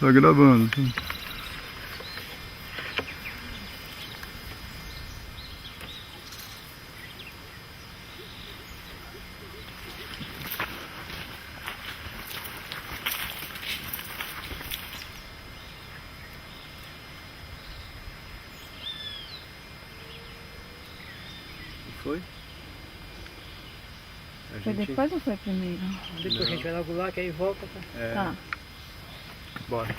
Tá gravando. Foi? Foi depois ou foi primeiro? Depois a gente vai logo lá, que aí volta. Tá. Bora.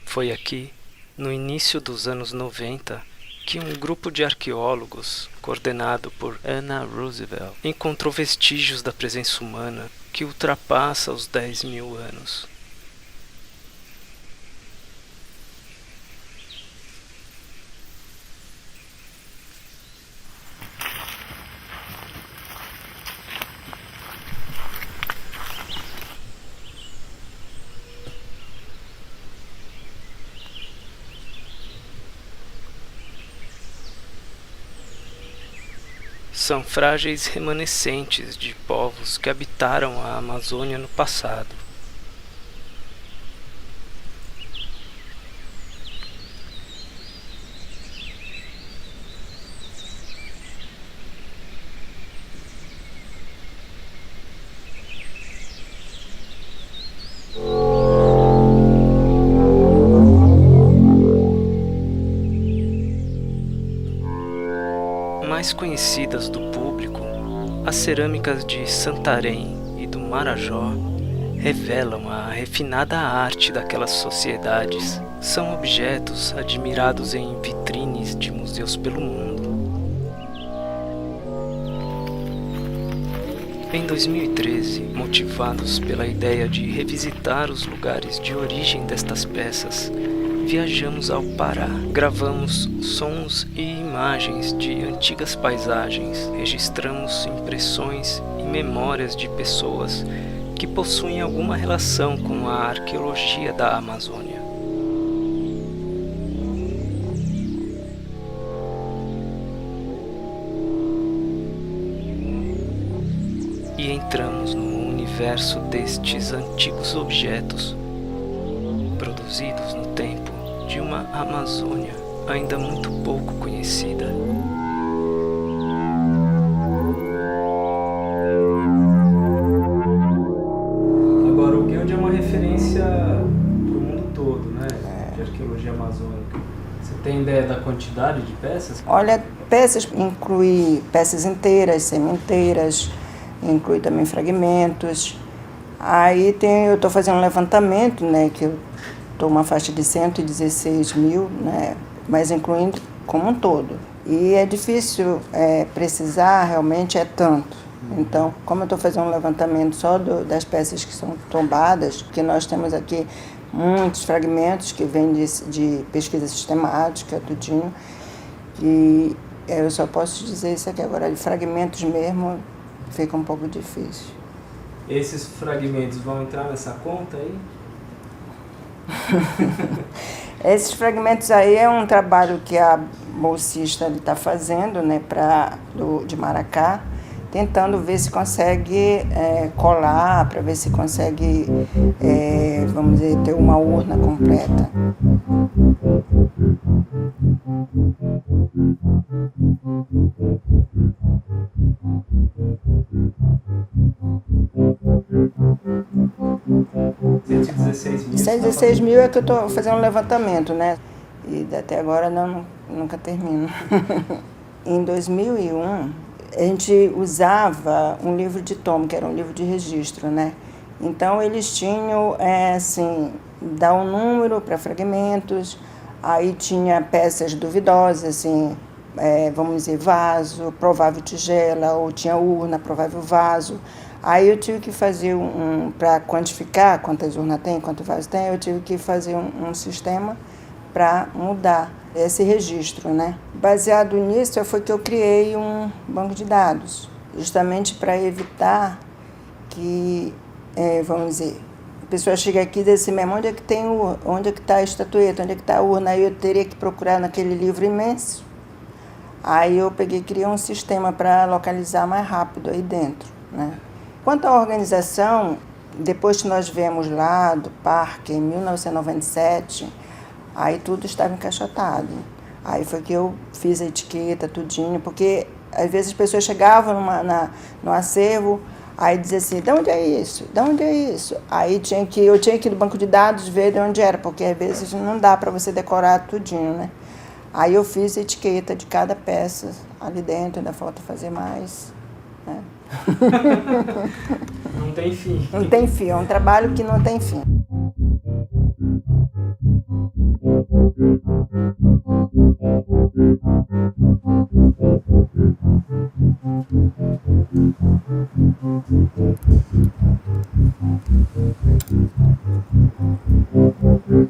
Foi aqui, no início dos anos 90, que um grupo de arqueólogos, coordenado por Anna Roosevelt, encontrou vestígios da presença humana que ultrapassa os 10.000 anos. São frágeis remanescentes de povos que habitaram a Amazônia no passado. Mais conhecidas do público, as cerâmicas de Santarém e do Marajó revelam a refinada arte daquelas sociedades. São objetos admirados em vitrines de museus pelo mundo. Em 2013, motivados pela ideia de revisitar os lugares de origem destas peças, viajamos ao Pará, gravamos sons e imagens de antigas paisagens, registramos impressões e memórias de pessoas que possuem alguma relação com a arqueologia da Amazônia. E entramos no universo destes antigos objetos, produzidos no tempo de uma Amazônia ainda muito pouco conhecida. Agora, o GELD é uma referência para o mundo todo, né? De arqueologia amazônica. Você tem ideia da quantidade de peças? Olha, peças inclui peças inteiras, semi-inteiras, inclui também fragmentos. Aí eu estou fazendo um levantamento, né, que eu estou uma faixa de 116 mil, né, mas incluindo como um todo. E é difícil precisar, realmente é tanto. Então, como eu estou fazendo um levantamento só das peças que são tombadas, porque nós temos aqui muitos fragmentos que vêm de pesquisa sistemática, tudinho, e Eu só posso te dizer isso aqui agora, de fragmentos mesmo, fica um pouco difícil. Esses fragmentos vão entrar nessa conta aí? Esses fragmentos aí é um trabalho que a bolsista está fazendo, né, de Maracá, tentando ver se consegue colar, para ver se consegue, vamos dizer, ter uma urna completa. R$116.000. 116 mil é que eu estou fazendo um levantamento, né? E até agora nunca termino. Em 2001, a gente usava um livro de tomo, que era um livro de registro, né? Então, eles tinham, assim, dar um número para fragmentos, aí tinha peças duvidosas, assim, vamos dizer, vaso, provável tigela, ou tinha urna, provável vaso. Aí eu tive que fazer para quantificar quantas urnas tem, quanto vaso tem, eu tive que fazer um sistema para mudar esse registro, né? Baseado nisso, foi que eu criei um banco de dados, justamente para evitar que, vamos dizer, a pessoa chega aqui e diz assim, mesmo, onde é que está a estatueta, onde é que está a urna? Aí eu teria que procurar naquele livro imenso. Aí eu peguei e criei um sistema para localizar mais rápido aí dentro, né? Quanto à organização, depois que nós viemos lá do parque, em 1997, aí tudo estava encaixotado. Aí foi que eu fiz a etiqueta, tudinho, porque às vezes as pessoas chegavam no acervo, aí diziam assim, de onde é isso? De onde é isso? Aí eu tinha que ir no banco de dados ver de onde era, porque às vezes não dá para você decorar tudinho, né? Aí eu fiz a etiqueta de cada peça ali dentro, ainda falta fazer mais, né? Não tem fim. Não tem fim, é um trabalho que não tem fim.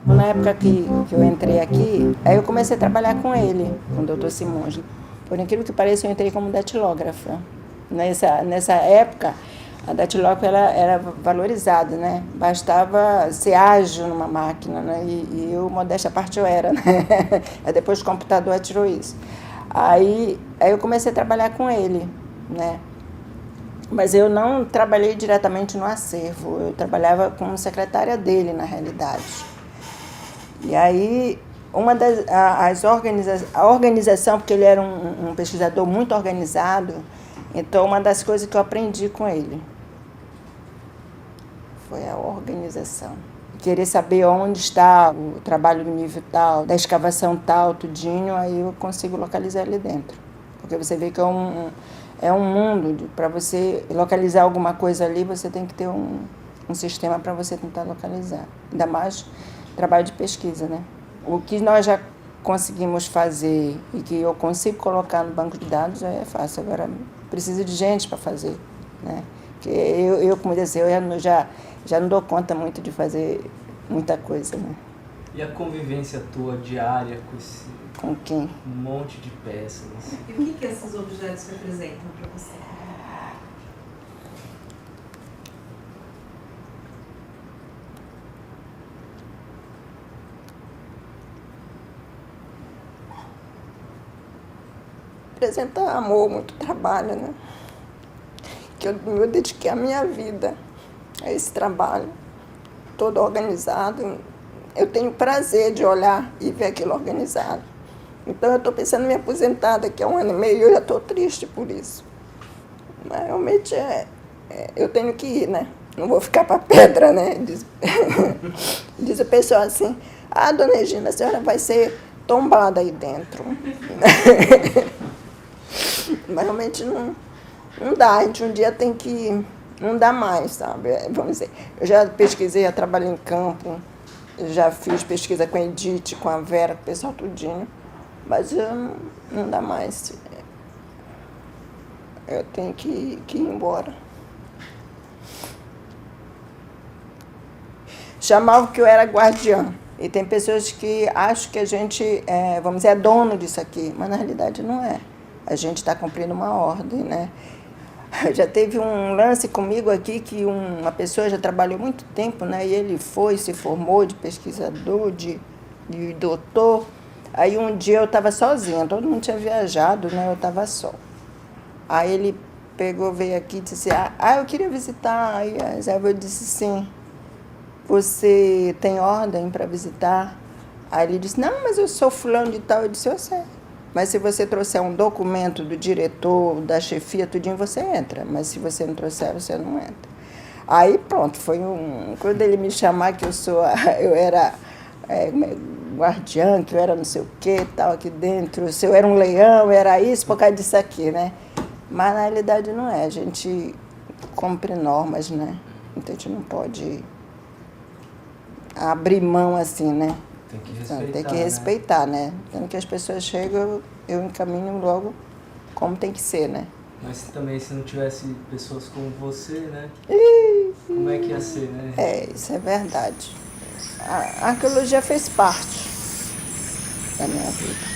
Na época que eu entrei aqui, aí eu comecei a trabalhar com ele, com o Dr. Simões. Por incrível que pareça, eu entrei como datilógrafa. Nessa época, a datilógrafa era valorizada, né? Bastava ser ágil numa máquina, né? E eu, modéstia à parte, eu era, né? Aí depois o computador atirou isso. Aí eu comecei a trabalhar com ele, né? Mas eu não trabalhei diretamente no acervo, eu trabalhava como secretária dele, na realidade. E aí, a organização, porque ele era um pesquisador muito organizado, então uma das coisas que eu aprendi com ele foi a organização. Querer saber onde está o trabalho do nível tal, da escavação tal, tudinho, aí eu consigo localizar ele dentro. Porque você vê que é um mundo, para você localizar alguma coisa ali, você tem que ter um sistema para você tentar localizar. Ainda mais trabalho de pesquisa, né? O que nós já conseguimos fazer e que eu consigo colocar no banco de dados é fácil. Agora, preciso de gente para fazer, né? Porque eu como disse, eu já não dou conta muito de fazer muita coisa, né? E a convivência tua diária com esse... Com quem? Um monte de peças. E o que esses objetos representam para você? Representa amor, muito trabalho, né? Que eu dediquei a minha vida a esse trabalho, todo organizado. Eu tenho prazer de olhar e ver aquilo organizado. Então eu estou pensando em me aposentar daqui a 1 ano e meio e eu já estou triste por isso. Mas realmente eu tenho que ir, né? Não vou ficar para pedra, né? Diz o pessoal assim, dona Regina, a senhora vai ser tombada aí dentro. Mas realmente não dá, a gente um dia tem que... Não dá mais, sabe? Vamos dizer, eu já pesquisei, já trabalhei em campo, já fiz pesquisa com a Edith, com a Vera, com o pessoal tudinho, mas não dá mais. Eu tenho que ir embora. Chamavam que eu era guardiã. E tem pessoas que acham que a gente, vamos dizer, é dono disso aqui, mas na realidade não é. a gente está cumprindo uma ordem, né? Já teve um lance comigo aqui que uma pessoa já trabalhou muito tempo, né? E ele se formou de pesquisador, de doutor. Aí um dia eu estava sozinha, todo mundo tinha viajado, né? Eu estava só. Aí ele veio aqui e disse assim, eu queria visitar. Aí a Zé disse sim, você tem ordem para visitar? Aí ele disse, não, mas eu sou fulano de tal. Eu disse, eu sei. Mas se você trouxer um documento do diretor, da chefia, tudinho, você entra. Mas se você não trouxer, você não entra. Aí pronto, quando ele me chamar que eu era guardiã, que eu era não sei o que, tal, aqui dentro, se eu era um leão, era isso, por causa disso aqui, né? Mas na realidade não é, a gente cumpre normas, né? Então a gente não pode abrir mão assim, né? Tem que respeitar, né? Tanto que as pessoas chegam, eu encaminho logo como tem que ser, né? Mas também se não tivesse pessoas como você, né? Como é que ia ser, né? Isso é verdade. A arqueologia fez parte da minha vida.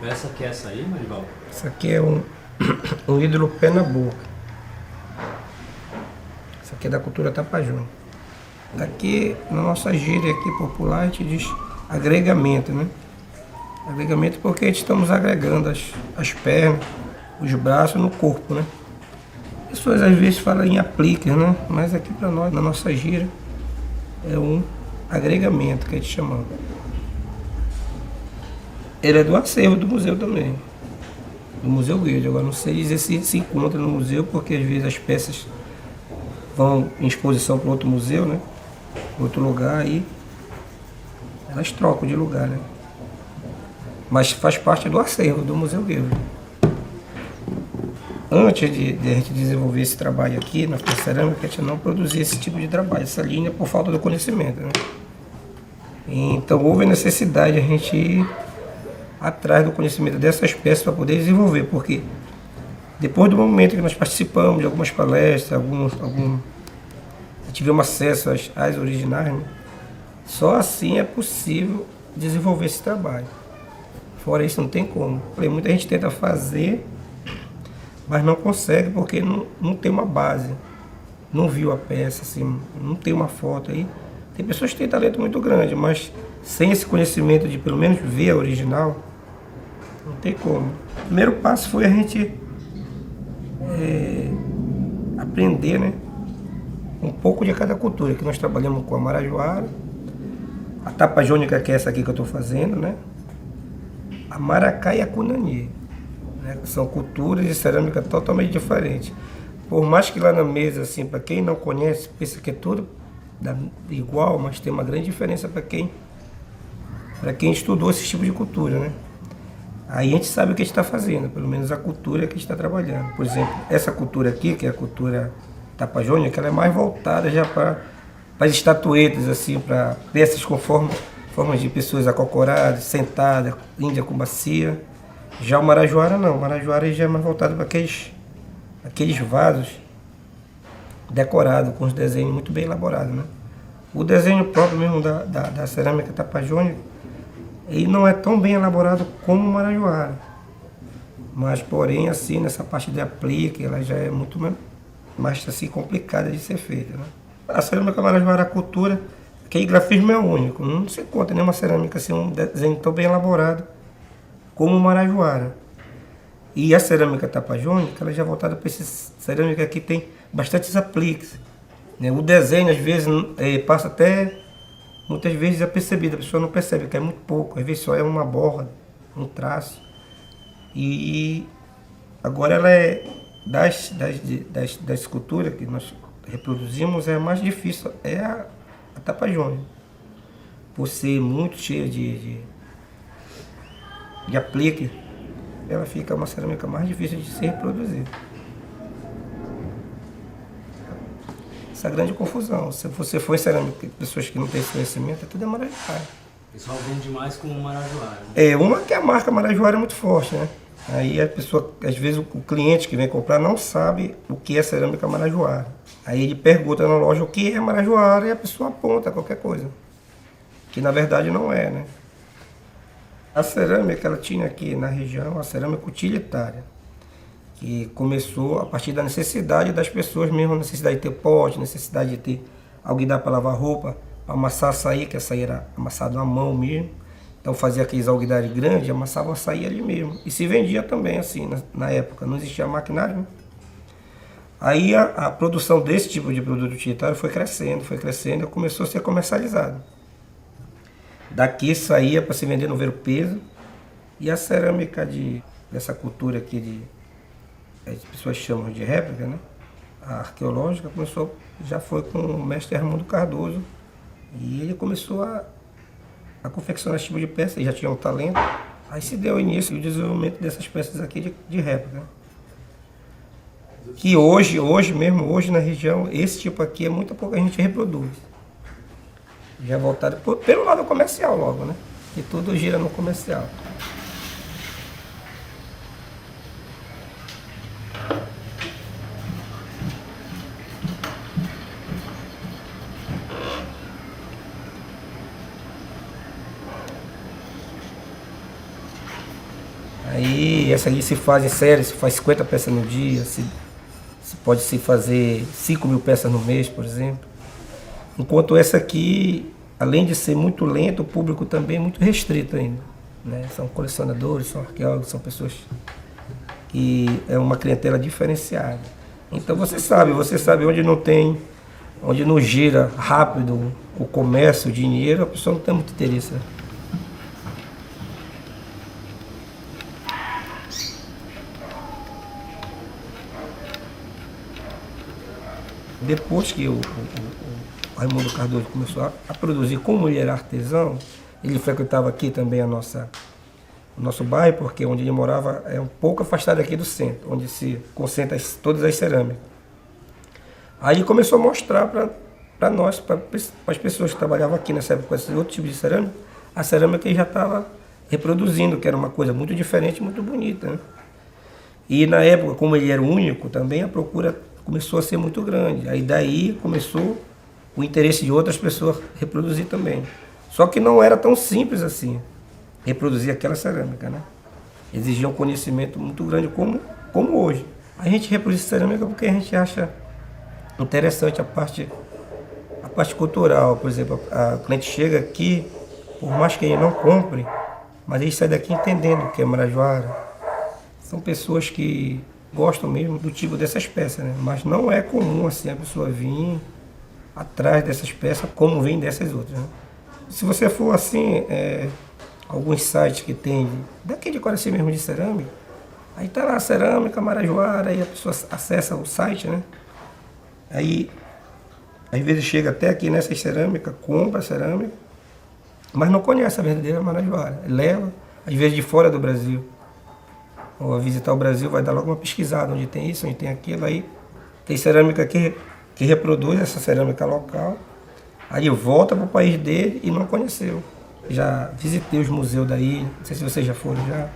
Essa aqui é essa aí, Marival? Isso aqui é um ídolo pé na boca. Isso aqui é da cultura Tapajós. Aqui, na nossa gíria aqui popular, a gente diz agregamento, né? Agregamento porque a gente estamos agregando as pernas, os braços no corpo, né? Pessoas às vezes falam em apliques, né? Mas aqui para nós, na nossa gíria, é um agregamento que a gente chama. Ele é do acervo do museu também, do Museu Guilde. Agora não sei dizer se encontra no museu, porque às vezes as peças vão em exposição para outro museu, né? Outro lugar, aí elas trocam de lugar, né? Mas faz parte do acervo do Museu Guilde. Antes de a gente desenvolver esse trabalho aqui na cerâmica, a gente não produzia esse tipo de trabalho, essa linha, por falta do conhecimento, né? Então houve a necessidade de a gente ir atrás do conhecimento dessas peças para poder desenvolver, porque depois do momento que nós participamos de algumas palestras, tivemos acesso às originais, né? Só assim é possível desenvolver esse trabalho. Fora isso não tem como. Muita gente tenta fazer, mas não consegue porque não tem uma base, não viu a peça, assim, não tem uma foto aí. Tem pessoas que têm talento muito grande, mas sem esse conhecimento de pelo menos ver a original, não tem como. O primeiro passo foi a gente aprender, né, um pouco de cada cultura, que nós trabalhamos com a marajoara, a tapajônica, que é essa aqui que eu estou fazendo, né, a maracá e a cunani, né, que são culturas de cerâmica totalmente diferentes. Por mais que lá na mesa, assim, para quem não conhece, pensa que é tudo igual, mas tem uma grande diferença para quem estudou esse tipo de cultura, né? Aí a gente sabe o que a gente está fazendo, pelo menos a cultura que a gente está trabalhando. Por exemplo, essa cultura aqui, que é a cultura tapajônica, ela é mais voltada já para as estatuetas, assim, para peças com formas de pessoas acocoradas, sentadas, índia com bacia. Já o marajoara não, o marajoara já é mais voltado para aqueles vasos decorados, com os desenhos muito bem elaborados, né? O desenho próprio mesmo da cerâmica tapajônica, ele não é tão bem elaborado como o marajoara. Mas, porém, assim, nessa parte de aplique, ela já é muito mais assim, complicada de ser feita, né? A cerâmica marajoara, a cultura, que o grafismo é único. Não se encontra nenhuma cerâmica assim, um desenho tão bem elaborado como o marajoara. E a cerâmica tapajônica, ela já é voltada para essa cerâmica que tem bastantes apliques. Né? O desenho, às vezes, passa até, muitas vezes, desapercebido. A pessoa não percebe, que é muito pouco. Às vezes só é uma borda, um traço. E agora ela é, das esculturas que nós reproduzimos, é a mais difícil, é a tapajônica. Por ser muito cheia de aplique, ela fica uma cerâmica mais difícil de se reproduzir. Essa grande confusão. Se você for em cerâmica, pessoas que não têm esse conhecimento, tudo é marajoara. O pessoal vende mais como marajoara. Uma que a marca marajoara é muito forte, né? Aí a pessoa, às vezes o cliente que vem comprar não sabe o que é cerâmica marajoara. Aí ele pergunta na loja o que é marajoara e a pessoa aponta qualquer coisa. Que na verdade não é, né? A cerâmica, ela tinha aqui na região a cerâmica utilitária, que começou a partir da necessidade das pessoas mesmo, necessidade de ter pote, necessidade de ter alguém dar para lavar roupa, para amassar açaí, que açaí era amassado à mão mesmo. Então fazia aqueles alguidares grandes, amassava o açaí ali mesmo. E se vendia também assim, na época, não existia maquinário, né? Aí a produção desse tipo de produto utilitário foi crescendo e começou a ser comercializado. Daqui saía para se vender no ver-o-peso. E a cerâmica dessa cultura aqui, as pessoas chamam de réplica, né? A arqueológica começou, já foi com o mestre Raimundo Cardoso. E ele começou a confeccionar esse tipo de peça, ele já tinha um talento. Aí se deu início o desenvolvimento dessas peças aqui de réplica. Que hoje na região, esse tipo aqui é muito pouca gente reproduz. Já voltado pelo lado comercial logo, né? Que tudo gira no comercial. Aí essa aqui se faz em série, se faz 50 peças no dia, se pode se fazer 5.000 peças no mês, por exemplo. Enquanto essa aqui, além de ser muito lenta, o público também é muito restrito ainda. Né? São colecionadores, são arqueólogos, são pessoas que é uma clientela diferenciada. Então você sabe onde não gira rápido o comércio, o dinheiro, a pessoa não tem muito interesse. Né? Depois que o Raimundo Cardoso começou a produzir como ele era artesão, ele frequentava aqui também o nosso bairro, porque onde ele morava é um pouco afastado aqui do centro, onde se concentra todas as cerâmicas. Aí ele começou a mostrar para nós, para as pessoas que trabalhavam aqui nessa época com esse outro tipo de cerâmica, a cerâmica que ele já estava reproduzindo, que era uma coisa muito diferente, muito bonita. Né? E na época, como ele era o único, também a procura começou a ser muito grande. Aí daí começou o interesse de outras pessoas reproduzir também. Só que não era tão simples assim, reproduzir aquela cerâmica, né? Exigia um conhecimento muito grande como hoje. A gente reproduz cerâmica porque a gente acha interessante a parte cultural. Por exemplo, a cliente chega aqui, por mais que ele não compre, mas ele sai daqui entendendo o que é marajoara. São pessoas que gostam mesmo do tipo dessas peças, né? Mas não é comum assim a pessoa vir atrás dessas peças como vem dessas outras. Né? Se você for assim, alguns sites que tem daqui de Coraci mesmo de cerâmica, aí tá lá cerâmica, marajoara, aí a pessoa acessa o site, né? Aí às vezes chega até aqui nessas cerâmicas, compra cerâmica, mas não conhece a verdadeira marajoara. Leva, às vezes de fora do Brasil. Ou a visitar o Brasil, vai dar logo uma pesquisada onde tem isso, onde tem aquilo. Aí tem cerâmica que reproduz essa cerâmica local. Aí volta para o país dele e não conheceu. Já visitei os museus daí, não sei se vocês já foram já,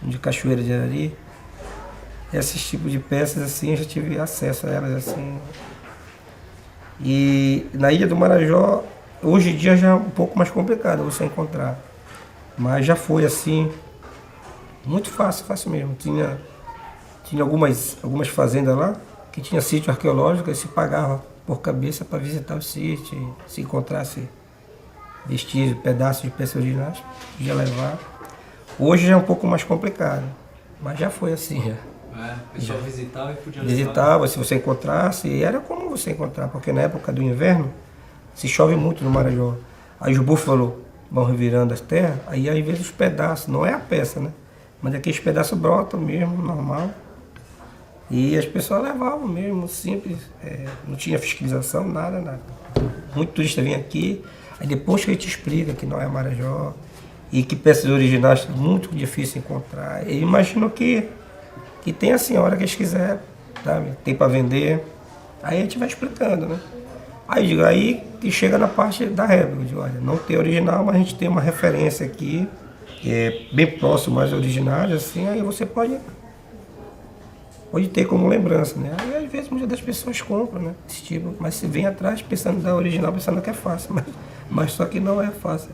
de Cachoeira de Arari. Esses tipos de peças assim, eu já tive acesso a elas assim. E na Ilha do Marajó, hoje em dia já é um pouco mais complicado você encontrar. Mas já foi assim, muito fácil mesmo. Tinha algumas fazendas lá, que tinha sítio arqueológico, e se pagava por cabeça para visitar o sítio, se encontrasse vestígios, pedaços de peças originais, podia levar. Hoje já é um pouco mais complicado. Mas já foi assim, já. O pessoal visitava e podia levar. Visitava, se você encontrasse, e era comum você encontrar, porque na época do inverno se chove muito no Marajó. Aí os búfalos vão revirando as terras, aí às vezes os pedaços, não é a peça, né? Mas aqueles pedaços brotam mesmo, normal. E as pessoas levavam mesmo, simples, não tinha fiscalização, nada. Muito turista vinha aqui, aí depois que a gente explica que não é Marajó, e que peças originais é muito difícil encontrar. Eu imagino que tem assim, a hora que eles quiserem, sabe? Tem para vender, aí a gente vai explicando, né? Aí que chega na parte da réplica, de olha, não tem original, mas a gente tem uma referência aqui, que é bem próximo, mais originário, assim, aí você pode ter como lembrança, né? Aí às vezes muitas das pessoas compram, né? Esse tipo, mas se vem atrás pensando da original, pensando que é fácil, mas só que não é fácil.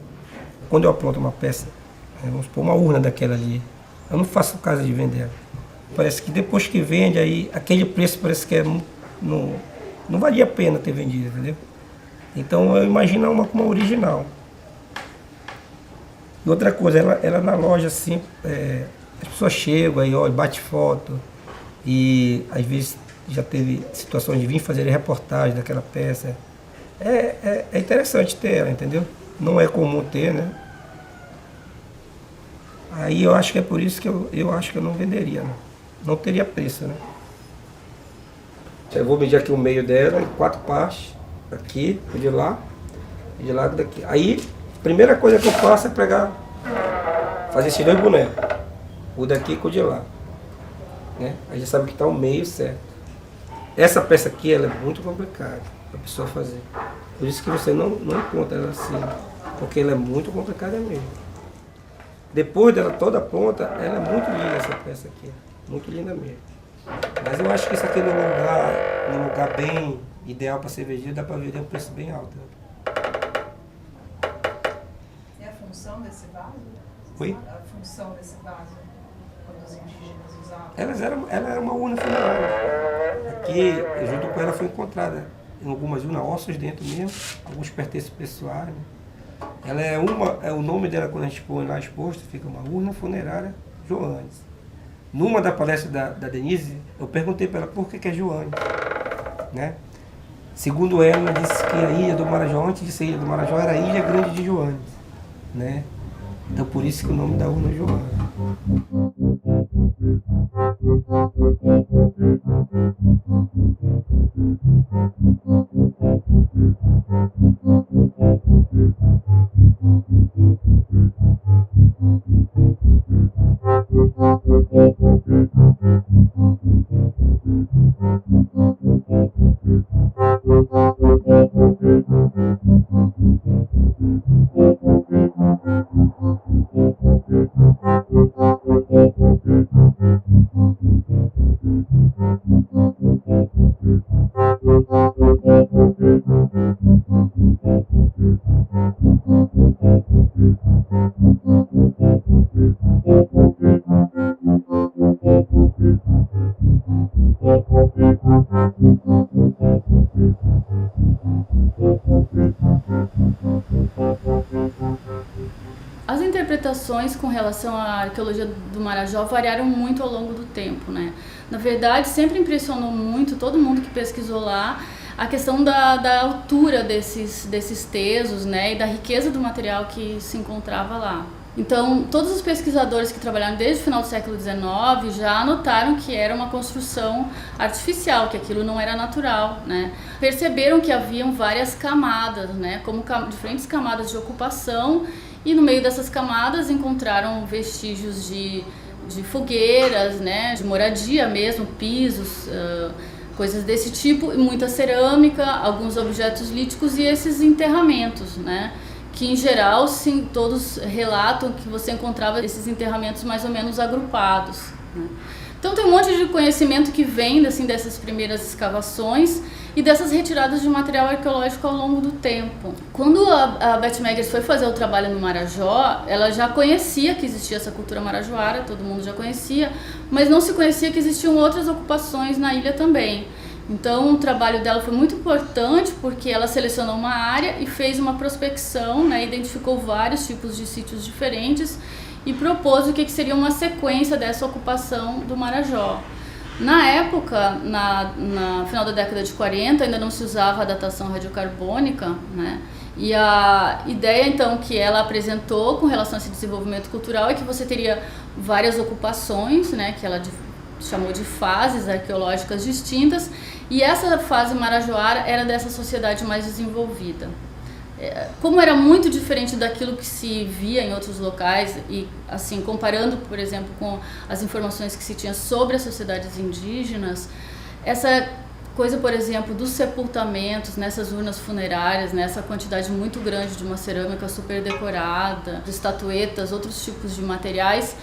Quando eu apronto uma peça, vamos supor uma urna daquela ali, eu não faço caso de vender. Parece que depois que vende, aí aquele preço parece que não valia a pena ter vendido, entendeu? Então eu imagino uma como original. E outra coisa, ela na loja assim, as pessoas chegam aí, olha, bate foto, e às vezes já teve situações de vir fazer reportagem daquela peça. É interessante ter ela, entendeu? Não é comum ter, né? Aí eu acho que é por isso que eu acho que eu não venderia, né? Não teria preço, né? Eu vou medir aqui o meio dela em 4 partes, aqui, o de lá e daqui. Aí, a primeira coisa que eu faço é fazer esses 2 bonecos, o daqui com o de lá, né? Aí já sabe que está o meio certo. Essa peça aqui, ela é muito complicada para a pessoa fazer. Por isso que você não encontra ela assim, porque ela é muito complicada mesmo. Depois dela toda pronta, ela é muito linda essa peça aqui, muito linda mesmo. Mas eu acho que isso aqui num lugar bem ideal para ser vendido, dá para vender a um preço bem alto. Né? E a função desse vaso? Oi? A função desse vaso, quando os indígenas usavam? Ela era uma urna funerária. Aqui, junto com ela, foi encontrada em algumas urnas, ossos dentro mesmo, alguns pertences pessoais. Né? Ela o nome dela, quando a gente põe lá exposto, fica uma urna funerária Joanes. Numa da palestra da Denise, eu perguntei para ela por que é Joanes. Né? Segundo ela disse que a ilha do Marajó, antes de ser ilha do Marajó, era a Ilha Grande de Joanes. Né? Então por isso que o nome da urna é Joanes. As interpretações com relação à arqueologia do Marajó variaram muito ao longo do tempo, né? Na verdade, sempre impressionou muito todo mundo que pesquisou lá a questão da altura desses tesos, né? E da riqueza do material que se encontrava lá. Então, todos os pesquisadores que trabalharam desde o final do século XIX já notaram que era uma construção artificial, que aquilo não era natural, né? Perceberam que haviam várias camadas, né? Como diferentes camadas de ocupação, e no meio dessas camadas encontraram vestígios de fogueiras, né? De moradia mesmo, pisos, coisas desse tipo, e muita cerâmica, alguns objetos líticos e esses enterramentos, né? Que em geral, sim, todos relatam que você encontrava esses enterramentos mais ou menos agrupados. Né? Então tem um monte de conhecimento que vem assim, dessas primeiras escavações e dessas retiradas de material arqueológico ao longo do tempo. Quando a Beth Meggers foi fazer o trabalho no Marajó, ela já conhecia que existia essa cultura marajoara, todo mundo já conhecia, mas não se conhecia que existiam outras ocupações na ilha também. Então o trabalho dela foi muito importante porque ela selecionou uma área e fez uma prospecção, né, identificou vários tipos de sítios diferentes e propôs o que seria uma sequência dessa ocupação do Marajó. Na época, na final da década de 40, ainda não se usava a datação radiocarbônica, né? E a ideia, então, que ela apresentou com relação a esse desenvolvimento cultural é que você teria várias ocupações, né? Que ela chamou de fases arqueológicas distintas, e essa fase marajoara era dessa sociedade mais desenvolvida. Como era muito diferente daquilo que se via em outros locais, e assim, comparando, por exemplo, com as informações que se tinha sobre as sociedades indígenas, essa coisa, por exemplo, dos sepultamentos nessas urnas funerárias, nessa quantidade muito grande de uma cerâmica super decorada, de estatuetas, outros tipos de materiais,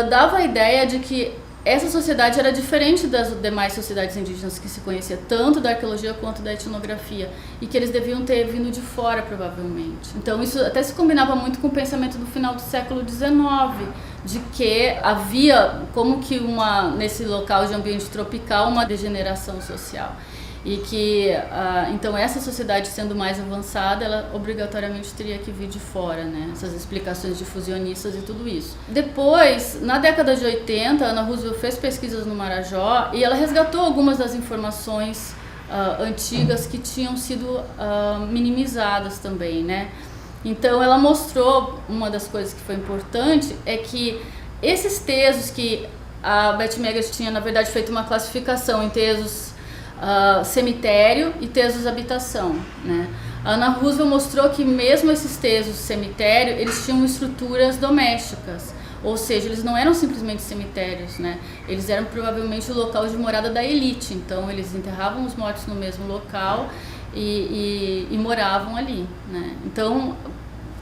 dava a ideia de que essa sociedade era diferente das demais sociedades indígenas que se conhecia, tanto da arqueologia quanto da etnografia, e que eles deviam ter vindo de fora, provavelmente. Então isso até se combinava muito com o pensamento do final do século XIX, de que havia, como que nesse local de ambiente tropical, uma degeneração social. E que, então, essa sociedade sendo mais avançada, ela obrigatoriamente teria que vir de fora, né? Essas explicações difusionistas e tudo isso. Depois, na década de 80, Ana Roosevelt fez pesquisas no Marajó e ela resgatou algumas das informações antigas que tinham sido minimizadas também, né? Então, ela mostrou, uma das coisas que foi importante, é que esses tesos que a Beth Meggers tinha, na verdade, feito uma classificação em tesos cemitério e tesos habitação, né? A Ana Roosevelt mostrou que mesmo esses tesos cemitério, eles tinham estruturas domésticas, ou seja, eles não eram simplesmente cemitérios, né? Eles eram provavelmente o local de morada da elite, então eles enterravam os mortos no mesmo local e moravam ali, né? Então,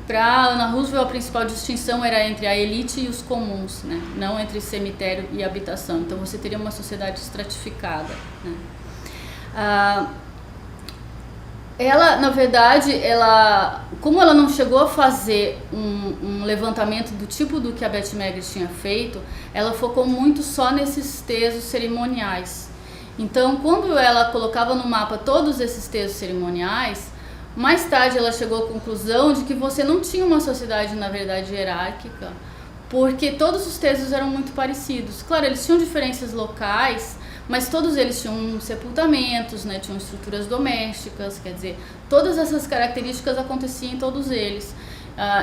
para Ana Roosevelt, a principal distinção era entre a elite e os comuns, né? Não entre cemitério e habitação. Então você teria uma sociedade estratificada, né? Ela, na verdade, como ela não chegou a fazer um levantamento do tipo do que a Beth Meggers tinha feito, ela focou muito só nesses tesos cerimoniais. Então, quando ela colocava no mapa todos esses tesos cerimoniais, mais tarde ela chegou à conclusão de que você não tinha uma sociedade, na verdade, hierárquica, porque todos os tesos eram muito parecidos. Claro, eles tinham diferenças locais, mas todos eles tinham sepultamentos, né, tinham estruturas domésticas, quer dizer, todas essas características aconteciam em todos eles.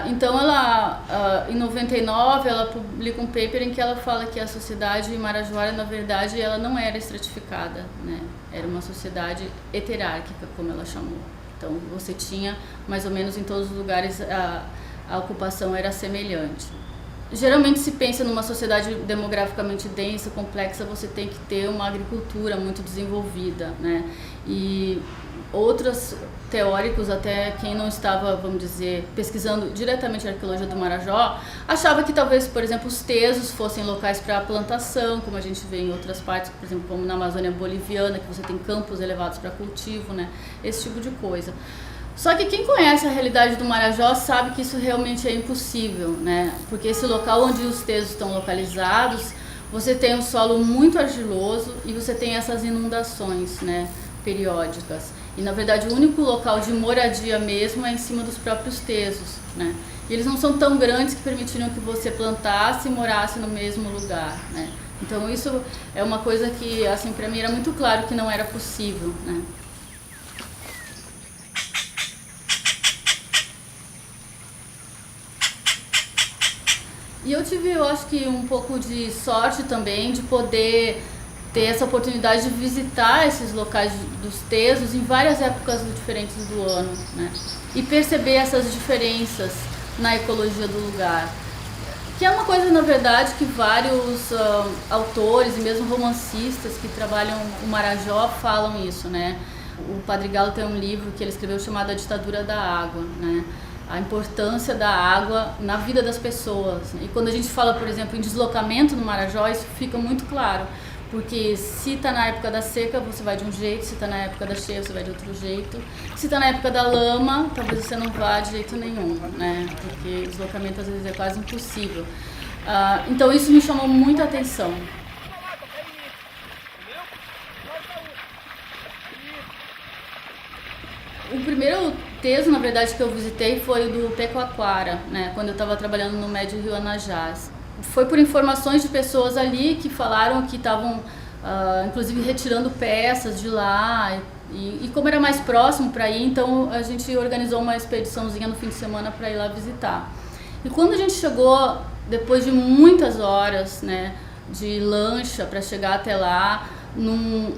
Então ela, em 99, ela publica um paper em que ela fala que a sociedade marajoara, na verdade, ela não era estratificada, né, era uma sociedade heterárquica, como ela chamou. Então você tinha, mais ou menos em todos os lugares, a ocupação era semelhante. Geralmente se pensa numa sociedade demograficamente densa, complexa, você tem que ter uma agricultura muito desenvolvida, né? E outros teóricos, até quem não estava, vamos dizer, pesquisando diretamente a arqueologia do Marajó, achava que talvez, por exemplo, os tesos fossem locais para plantação, como a gente vê em outras partes, por exemplo, como na Amazônia boliviana, que você tem campos elevados para cultivo, né? Esse tipo de coisa. Só que quem conhece a realidade do Marajó sabe que isso realmente é impossível, né? Porque esse local onde os tesos estão localizados, você tem um solo muito argiloso e você tem essas inundações, né, periódicas. E na verdade o único local de moradia mesmo é em cima dos próprios tesos, né? E eles não são tão grandes que permitiriam que você plantasse e morasse no mesmo lugar, né? Então isso é uma coisa que, assim, para mim era muito claro que não era possível, né? E eu tive, eu acho que um pouco de sorte também de poder ter essa oportunidade de visitar esses locais dos tesos em várias épocas diferentes do ano, né? E perceber essas diferenças na ecologia do lugar. Que é uma coisa, na verdade, que vários autores e mesmo romancistas que trabalham o Marajó falam isso, né? O Padre Galo tem um livro que ele escreveu chamado A Ditadura da Água, né? A importância da água na vida das pessoas. E quando a gente fala, por exemplo, em deslocamento no Marajó, isso fica muito claro. Porque se está na época da seca, você vai de um jeito, se está na época da cheia, você vai de outro jeito. Se está na época da lama, talvez você não vá de jeito nenhum, né? Porque deslocamento às vezes é quase impossível. Então isso me chamou muita atenção. O primeiro teso, na verdade, que eu visitei foi o do Pecoaquara, né, quando eu estava trabalhando no Médio Rio Anajás. Foi por informações de pessoas ali que falaram que estavam, inclusive, retirando peças de lá. E como era mais próximo para ir, então a gente organizou uma expediçãozinha no fim de semana para ir lá visitar. E quando a gente chegou, depois de muitas horas, né, de lancha para chegar até lá,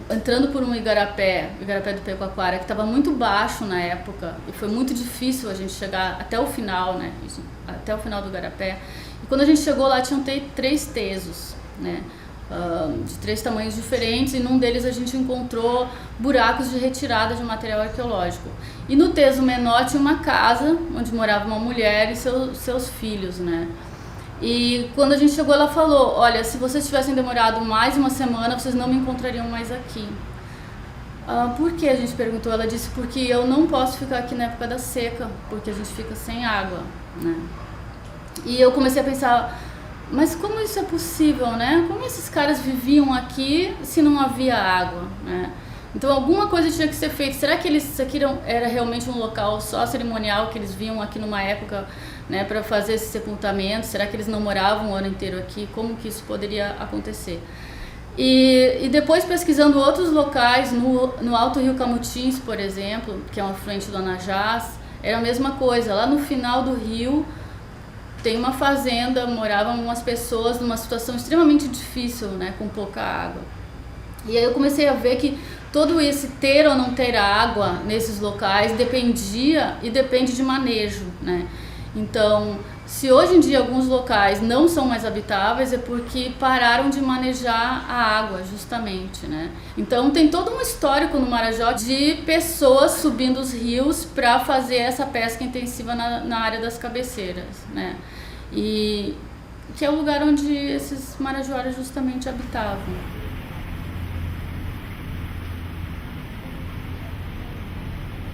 entrando por um igarapé do Pecoaquara, que estava muito baixo na época, e foi muito difícil a gente chegar até o final, né, até o final do igarapé. E quando a gente chegou lá, tinham 3 tesos, né, de 3 tamanhos diferentes, e num deles a gente encontrou buracos de retirada de material arqueológico. E no teso menor tinha uma casa onde morava uma mulher e seus filhos, né. E quando a gente chegou, ela falou: olha, se vocês tivessem demorado mais uma semana, vocês não me encontrariam mais aqui. Por que? A gente perguntou. Ela disse: porque eu não posso ficar aqui na época da seca, porque a gente fica sem água, né? E eu comecei a pensar, mas como isso é possível, né? Como esses caras viviam aqui se não havia água, né? Então alguma coisa tinha que ser feita. Será que isso aqui era realmente um local só cerimonial, que eles vinham aqui numa época, né, para fazer esse sepultamento? Será que eles não moravam o ano inteiro aqui? Como que isso poderia acontecer? E depois, pesquisando outros locais, no Alto Rio Camutins, por exemplo, que é um afluente do Anajás, era a mesma coisa. Lá no final do rio tem uma fazenda, moravam umas pessoas numa situação extremamente difícil, né, com pouca água. E aí eu comecei a ver que todo esse ter ou não ter água nesses locais dependia e depende de manejo, né? Então, se hoje em dia alguns locais não são mais habitáveis, é porque pararam de manejar a água, justamente, né? Então, tem todo um histórico no Marajó de pessoas subindo os rios para fazer essa pesca intensiva na área das cabeceiras, né? E que é o lugar onde esses marajoaras justamente habitavam.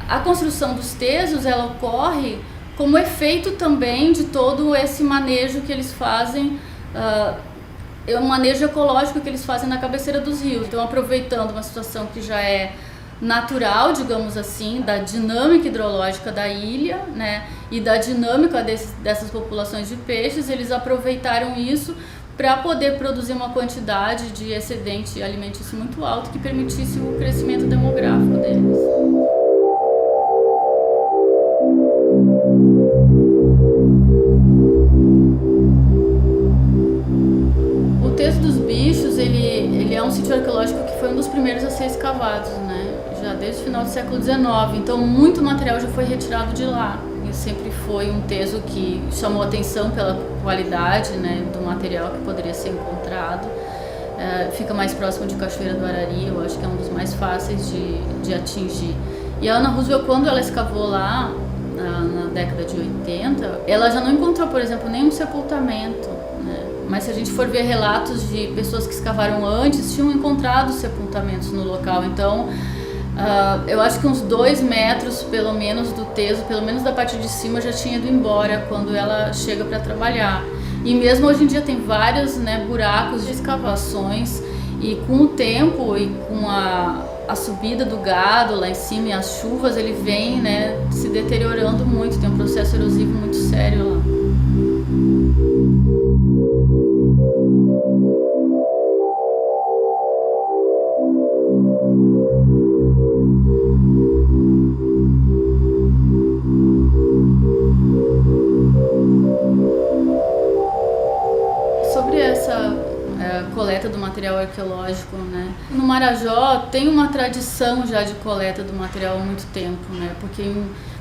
A construção dos tesos, ela ocorre como efeito também de todo esse manejo que eles fazem, é um manejo ecológico que eles fazem na cabeceira dos rios. Então, aproveitando uma situação que já é natural, digamos assim, da dinâmica hidrológica da ilha, né, e da dinâmica dessas populações de peixes, eles aproveitaram isso para poder produzir uma quantidade de excedente alimentício muito alto que permitisse o crescimento demográfico deles. O Teso dos Bichos, ele é um sítio arqueológico que foi um dos primeiros a ser escavados, né? Já desde o final do século XIX. Então, muito material já foi retirado de lá. E sempre foi um teso que chamou atenção pela qualidade, né, do material que poderia ser encontrado. Fica mais próximo de Cachoeira do Arari, eu acho que é um dos mais fáceis de atingir. E a Ana Roosevelt, quando ela escavou lá, na década de 80, ela já não encontrou, por exemplo, nenhum sepultamento, né? Mas se a gente for ver relatos de pessoas que escavaram antes, tinham encontrado sepultamentos no local. Então, eu acho que uns 2 metros, pelo menos, do teso, pelo menos da parte de cima, já tinha ido embora quando ela chega para trabalhar. E mesmo hoje em dia tem vários, né, buracos de escavações, e com o tempo e com a subida do gado lá em cima e as chuvas, ele vem, né, se deteriorando muito, tem um processo erosivo muito sério lá. Sobre essa coleta do material arqueológico, né? No Marajó tem uma tradição já de coleta do material há muito tempo, né? Porque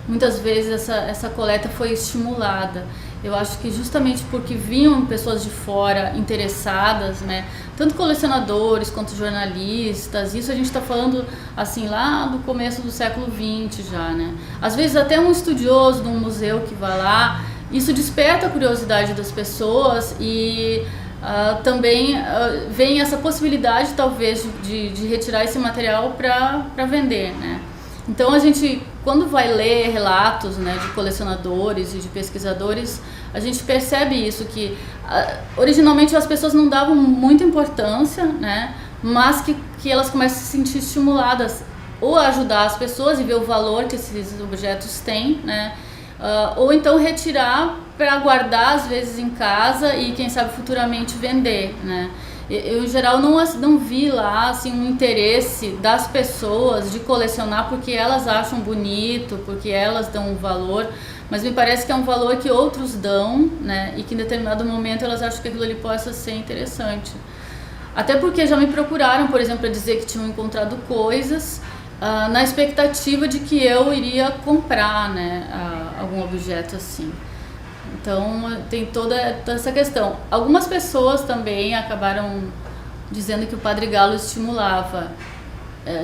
muitas vezes essa coleta foi estimulada. Eu acho que justamente porque vinham pessoas de fora interessadas, né? Tanto colecionadores quanto jornalistas. Isso a gente está falando assim lá do começo do século XX já, né? Às vezes até um estudioso de um museu que vai lá, isso desperta a curiosidade das pessoas e também vem essa possibilidade, talvez, de retirar esse material para vender, né? Então, a gente, quando vai ler relatos, né, de colecionadores e de pesquisadores, a gente percebe isso, que originalmente as pessoas não davam muita importância, né, mas que elas começam a se sentir estimuladas ou ajudar as pessoas e ver o valor que esses objetos têm, né? Ou então retirar para guardar às vezes em casa e quem sabe futuramente vender, né? Eu em geral não vi lá assim um interesse das pessoas de colecionar porque elas acham bonito, porque elas dão um valor, mas me parece que é um valor que outros dão, né? E que em determinado momento elas acham que aquilo ali possa ser interessante. Até porque já me procuraram, por exemplo, para dizer que tinham encontrado coisas na expectativa de que eu iria comprar, né, algum objeto assim. Então tem toda essa questão. Algumas pessoas também acabaram dizendo que o Padre Galo estimulava,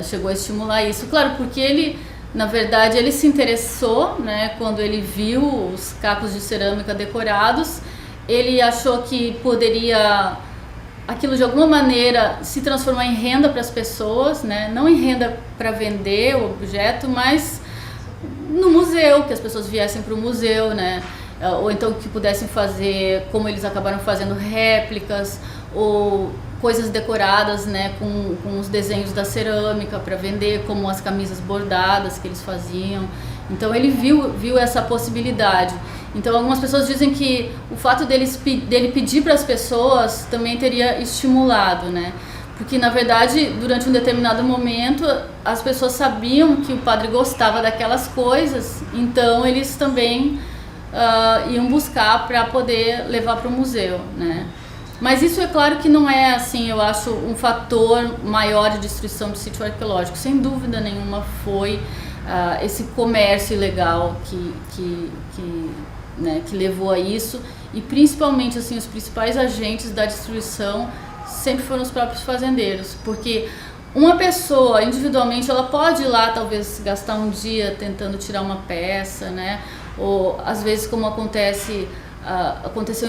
chegou a estimular isso. Claro, porque ele, na verdade, ele se interessou, né, quando ele viu os cacos de cerâmica decorados, ele achou que poderia aquilo de alguma maneira se transformar em renda para as pessoas, né? Não em renda para vender o objeto, mas no museu, que as pessoas viessem para o museu, né? Ou então que pudessem fazer, como eles acabaram fazendo, réplicas ou coisas decoradas, né, com os desenhos da cerâmica para vender, como as camisas bordadas que eles faziam. Então ele viu essa possibilidade. Então algumas pessoas dizem que o fato dele pedir para as pessoas também teria estimulado, né? Porque na verdade durante um determinado momento as pessoas sabiam que o padre gostava daquelas coisas, então eles também iam buscar para poder levar para o museu, né? Mas isso é claro que não é, assim, eu acho, um fator maior de destruição do sítio arqueológico. Sem dúvida nenhuma foi esse comércio ilegal que levou a isso. E principalmente, assim, os principais agentes da destruição sempre foram os próprios fazendeiros. Porque uma pessoa, individualmente, ela pode ir lá, talvez, gastar um dia tentando tirar uma peça, né? Ou, às vezes, como aconteceu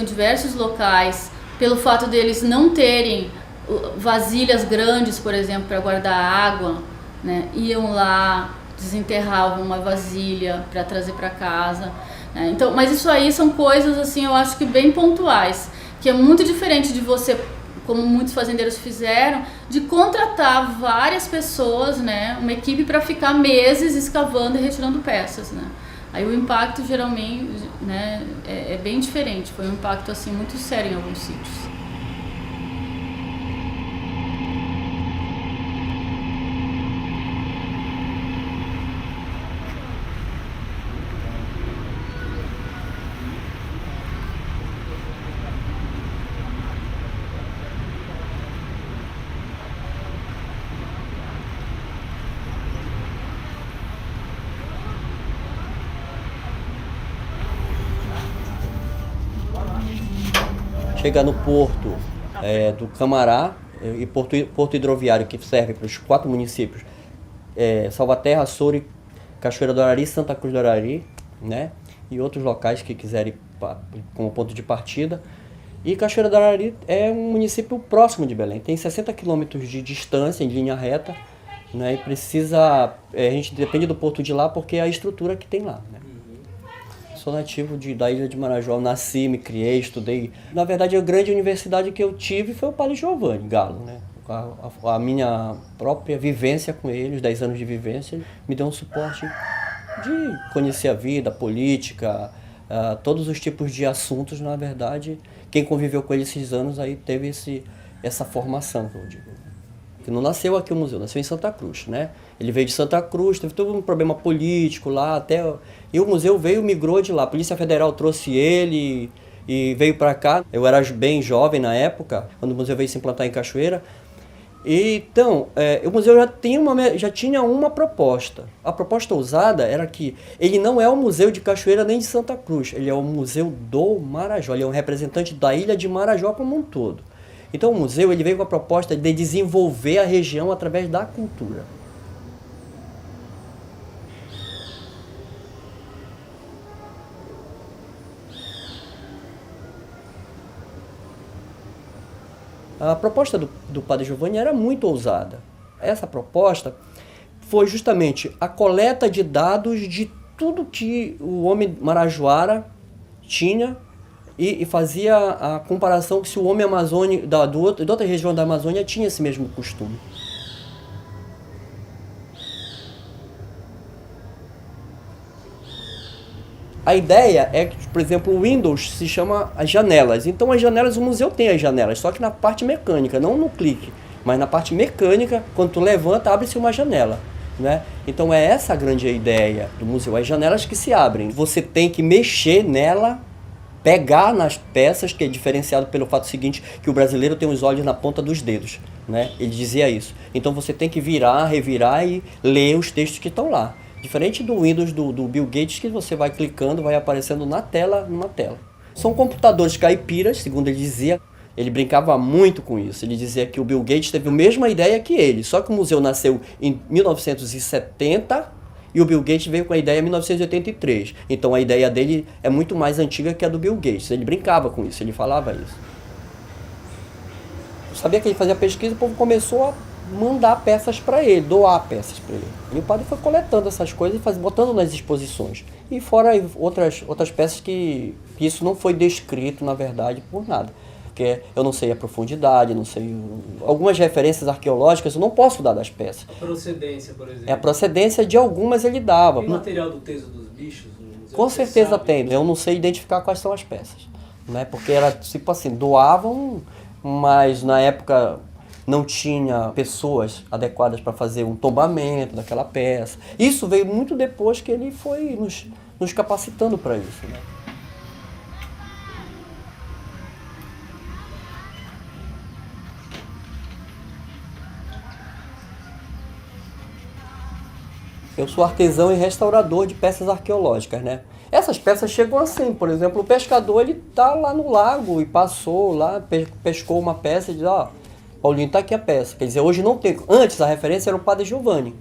em diversos locais, pelo fato deles não terem vasilhas grandes, por exemplo, para guardar água, né, iam lá, desenterravam uma vasilha para trazer para casa, né? Então, mas isso aí são coisas, assim, eu acho que bem pontuais, que é muito diferente de você, como muitos fazendeiros fizeram, de contratar várias pessoas, né, uma equipe para ficar meses escavando e retirando peças, né? Aí o impacto geralmente, né, é bem diferente, foi um impacto assim muito sério em alguns sítios. Chega no porto do Camará e porto hidroviário, que serve para os 4 municípios, Salvaterra, Açores, Cachoeira do Arari, Santa Cruz do Arari, né? E outros locais que quiserem como ponto de partida. E Cachoeira do Arari é um município próximo de Belém, tem 60 quilômetros de distância em linha reta, né? E precisa, a gente depende do porto de lá porque é a estrutura que tem lá, né? Sou nativo da ilha de Marajó, nasci, me criei, estudei. Na verdade, a grande universidade que eu tive foi o Padre Giovanni Galo, né? A minha própria vivência com ele, os 10 anos de vivência, me deu um suporte de conhecer a vida, a política, todos os tipos de assuntos. Na verdade, quem conviveu com ele esses anos aí teve essa formação, que eu digo. Que não nasceu aqui o museu, nasceu em Santa Cruz, né? Ele veio de Santa Cruz, teve todo um problema político lá, e o museu migrou de lá. A Polícia Federal trouxe ele e veio para cá. Eu era bem jovem na época, quando o museu veio se implantar em Cachoeira. E, então, o museu já tinha uma proposta. A proposta ousada era que ele não é o museu de Cachoeira nem de Santa Cruz, ele é o museu do Marajó, ele é um representante da ilha de Marajó como um todo. Então o museu veio com a proposta de desenvolver a região através da cultura. A proposta do Padre Giovanni era muito ousada. Essa proposta foi justamente a coleta de dados de tudo que o homem marajoara tinha e fazia a comparação que se o homem amazônico de outra região da Amazônia tinha esse mesmo costume. A ideia é que, por exemplo, o Windows se chama as janelas. Então as janelas, o museu tem as janelas, só que na parte mecânica, não no clique, mas na parte mecânica, quando tu levanta, abre-se uma janela, né? Então é essa a grande ideia do museu, as janelas que se abrem. Você tem que mexer nela, pegar nas peças, que é diferenciado pelo fato seguinte, que o brasileiro tem os olhos na ponta dos dedos, né? Ele dizia isso. Então você tem que virar, revirar e ler os textos que estão lá. Diferente do Windows do Bill Gates, que você vai clicando, vai aparecendo na tela, numa tela. São computadores caipiras, segundo ele dizia. Ele brincava muito com isso. Ele dizia que o Bill Gates teve a mesma ideia que ele, só que o museu nasceu em 1970 e o Bill Gates veio com a ideia em 1983. Então a ideia dele é muito mais antiga que a do Bill Gates. Ele brincava com isso, ele falava isso. Eu sabia que ele fazia pesquisa e o povo começou a mandar peças para ele, doar peças para ele. E o padre foi coletando essas coisas e botando nas exposições. E fora outras peças que isso não foi descrito, na verdade, por nada. Porque eu não sei a profundidade, não sei... Algumas referências arqueológicas eu não posso dar das peças. A procedência, por exemplo. A procedência de algumas ele dava. Tem material do Teso dos Bichos? No museu? Com certeza tem. Eu não sei identificar quais são as peças. Né? Porque era tipo assim, doavam, mas na época não tinha pessoas adequadas para fazer um tombamento daquela peça. Isso veio muito depois que ele foi nos capacitando para isso. Né? Eu sou artesão e restaurador de peças arqueológicas, né? Essas peças chegam assim, por exemplo, o pescador ele tá lá no lago e passou lá, pescou uma peça e diz, ó, Paulinho, tá aqui a peça. Quer dizer, hoje não tem. Antes a referência era o Padre Giovanni,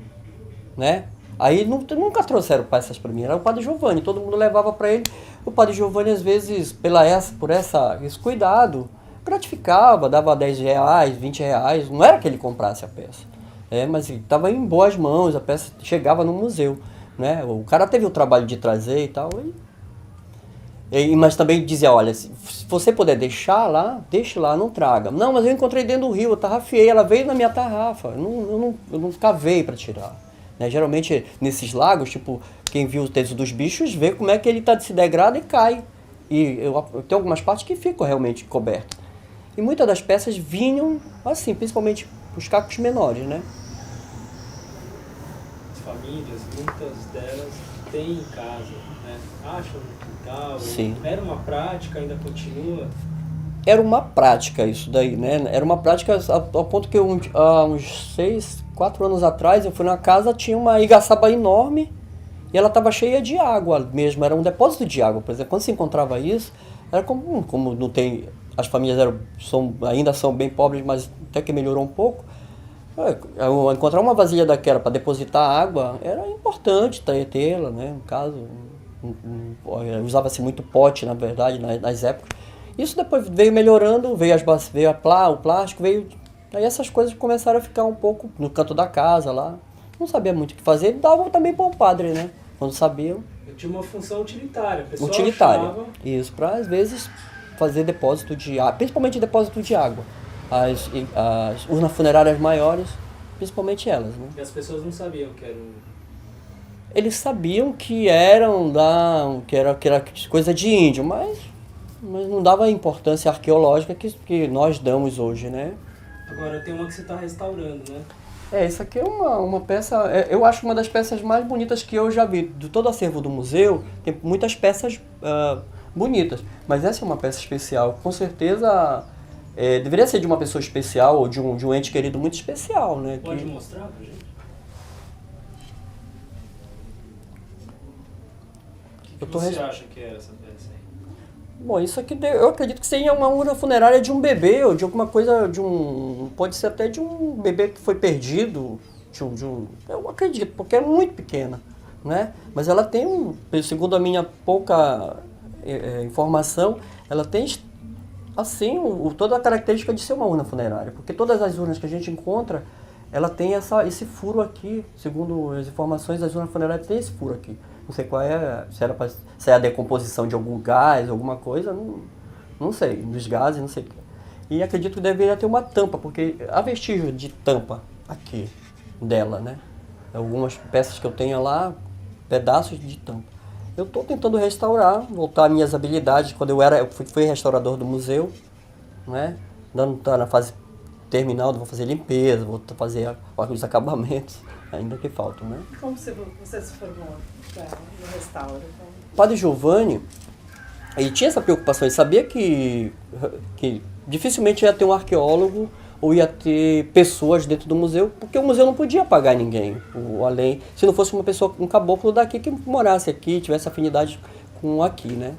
né? Aí nunca trouxeram peças para mim, era o Padre Giovanni, todo mundo levava para ele. O Padre Giovanni às vezes, por esse cuidado, gratificava, dava 10 reais, 20 reais, não era que ele comprasse a peça. Mas estava em boas mãos, a peça chegava no museu, né? O cara teve o trabalho de trazer e tal, mas também dizia, olha, se você puder deixar lá, deixe lá, não traga. Não, mas eu encontrei dentro do rio, eu tarrafiei, ela veio na minha tarrafa, eu não cavei para tirar. Né? Geralmente nesses lagos, tipo, quem viu o Teso dos Bichos vê como é que ele se degrada e cai. E eu tenho algumas partes que ficam realmente cobertas. E muitas das peças vinham assim, principalmente os cacos menores, né? As famílias, muitas delas têm em casa, né? Acham no quintal. Sim. Era uma prática, ainda continua? Era uma prática isso daí, né? Era uma prática ao ponto que há uns 4 anos atrás, eu fui na casa, tinha uma igaçaba enorme e ela estava cheia de água mesmo, era um depósito de água. Por exemplo, quando se encontrava isso, era como não tem... As famílias ainda são bem pobres, mas até que melhorou um pouco. Encontrar uma vasilha daquela para depositar água era importante tê-la, né? No caso, usava-se muito pote, na verdade, nas épocas. Isso depois veio melhorando, veio o plástico, aí essas coisas começaram a ficar um pouco no canto da casa lá. Não sabia muito o que fazer, davam também para o padre, né? Quando sabiam. Tinha uma função utilitária. A pessoa utilitária, achava... isso, para às vezes fazer depósito de água, principalmente depósito de água. As urnas funerárias maiores, principalmente elas, né? E as pessoas não sabiam que era Eles sabiam que era coisa de índio, mas não dava a importância arqueológica que nós damos hoje, né? Agora tem uma que você está restaurando, né? Isso aqui é uma peça, eu acho uma das peças mais bonitas que eu já vi. De todo o acervo do museu, tem muitas peças bonitas, mas essa é uma peça especial. Com certeza deveria ser de uma pessoa especial ou de um ente querido muito especial, né? Pode mostrar pra gente? O que você acha que é essa peça aí? Bom, isso aqui eu acredito que seja uma urna funerária de um bebê ou de alguma coisa, pode ser até de um bebê que foi perdido, eu acredito, porque é muito pequena, né? Mas ela tem, segundo a minha pouca informação, ela tem assim toda a característica de ser uma urna funerária, porque todas as urnas que a gente encontra, ela tem esse furo aqui, segundo as informações, as urnas funerárias têm esse furo aqui. Não sei qual se é a decomposição de algum gás, alguma coisa, não sei, dos gases, não sei o que. E acredito que deveria ter uma tampa, porque há vestígio de tampa aqui dela, né? Algumas peças que eu tenho lá, pedaços de tampa. Eu estou tentando restaurar, voltar às minhas habilidades. Quando eu fui restaurador do museu, né? Ainda está na fase terminal, vou fazer limpeza, vou fazer os acabamentos, ainda que faltam, né? Como você se formou no restauro? O Padre Giovanni, ele tinha essa preocupação, ele sabia que dificilmente ia ter um arqueólogo ou ia ter pessoas dentro do museu, porque o museu não podia pagar ninguém, além, se não fosse uma pessoa, um caboclo daqui que morasse aqui, tivesse afinidade com aqui, né?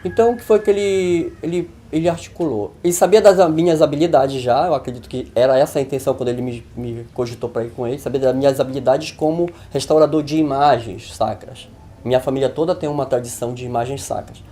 Então, o que foi que ele articulou? Ele sabia das minhas habilidades já, eu acredito que era essa a intenção quando ele me cogitou para ir com ele, sabia das minhas habilidades como restaurador de imagens sacras. Minha família toda tem uma tradição de imagens sacras.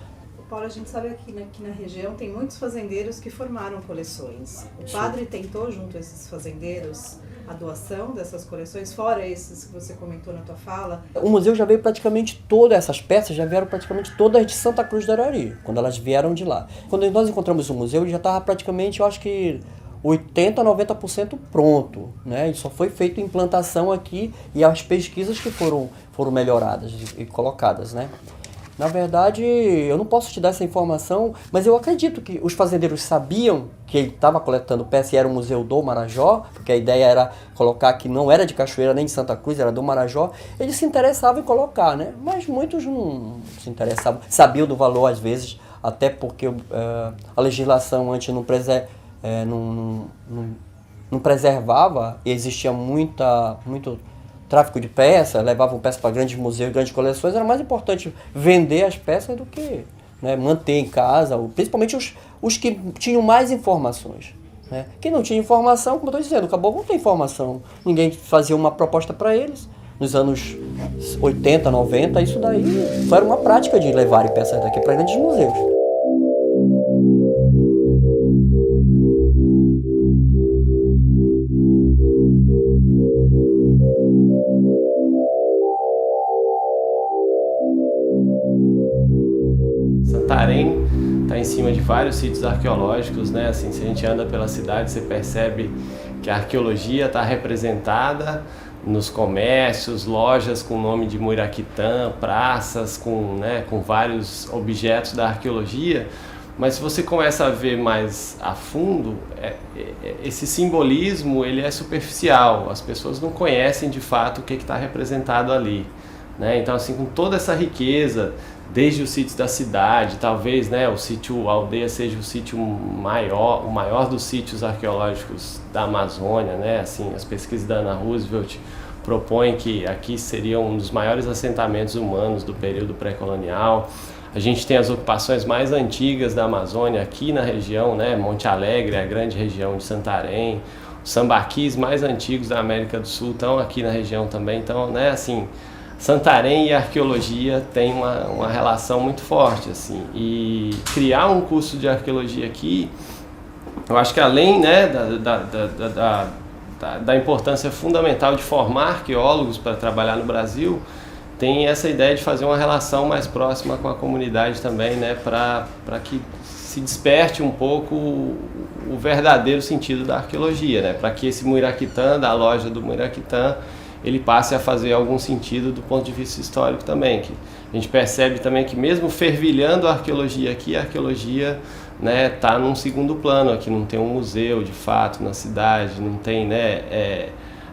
Paulo, a gente sabe que aqui na região tem muitos fazendeiros que formaram coleções. O padre tentou, junto a esses fazendeiros, a doação dessas coleções, fora esses que você comentou na tua fala? O museu já veio praticamente todas essas peças, já vieram praticamente todas de Santa Cruz do Arari, quando elas vieram de lá. Quando nós encontramos o museu, ele já estava praticamente, eu acho que 80% a 90% pronto, né? Ele só foi feito implantação aqui e as pesquisas que foram melhoradas e colocadas, né? Na verdade, eu não posso te dar essa informação, mas eu acredito que os fazendeiros sabiam que ele estava coletando peças e era o Museu do Marajó, porque a ideia era colocar que não era de Cachoeira nem de Santa Cruz, era do Marajó. Eles se interessavam em colocar, né? Mas muitos não se interessavam, sabiam do valor às vezes, até porque a legislação antes não preservava, e existia muito tráfico de peças, levavam peças para grandes museus, grandes coleções, era mais importante vender as peças do que, né, manter em casa, principalmente os que tinham mais informações. Né? Quem não tinha informação, como eu estou dizendo, acabou não ter informação. Ninguém fazia uma proposta para eles. Nos anos 80, 90, isso daí era uma prática de levarem peças daqui para grandes museus. Santarém está em cima de vários sítios arqueológicos, né? Assim, se a gente anda pela cidade, você percebe que a arqueologia está representada nos comércios, lojas com o nome de Muiraquitã, praças com vários objetos da arqueologia. Mas se você começa a ver mais a fundo, esse simbolismo ele é superficial. As pessoas não conhecem de fato o que está representado ali, né? Então, assim, com toda essa riqueza, desde os sítios da cidade, talvez, né, o sítio Aldeia seja o sítio maior, o maior dos sítios arqueológicos da Amazônia, né? Assim, as pesquisas da Ana Roosevelt propõem que aqui seria um dos maiores assentamentos humanos do período pré-colonial. A gente tem as ocupações mais antigas da Amazônia aqui na região, né? Monte Alegre, a grande região de Santarém. Os sambaquis mais antigos da América do Sul estão aqui na região também. Então, né, assim, Santarém e a arqueologia têm uma relação muito forte, assim, e criar um curso de arqueologia aqui, eu acho que além, né, da importância fundamental de formar arqueólogos para trabalhar no Brasil, tem essa ideia de fazer uma relação mais próxima com a comunidade também, né, para que se desperte um pouco o verdadeiro sentido da arqueologia, né, para que esse Muiraquitã, da loja do Muiraquitã, ele passe a fazer algum sentido do ponto de vista histórico também, que a gente percebe também que mesmo fervilhando a arqueologia aqui, a arqueologia, né, tá num segundo plano aqui, não tem um museu de fato na cidade, não tem, né,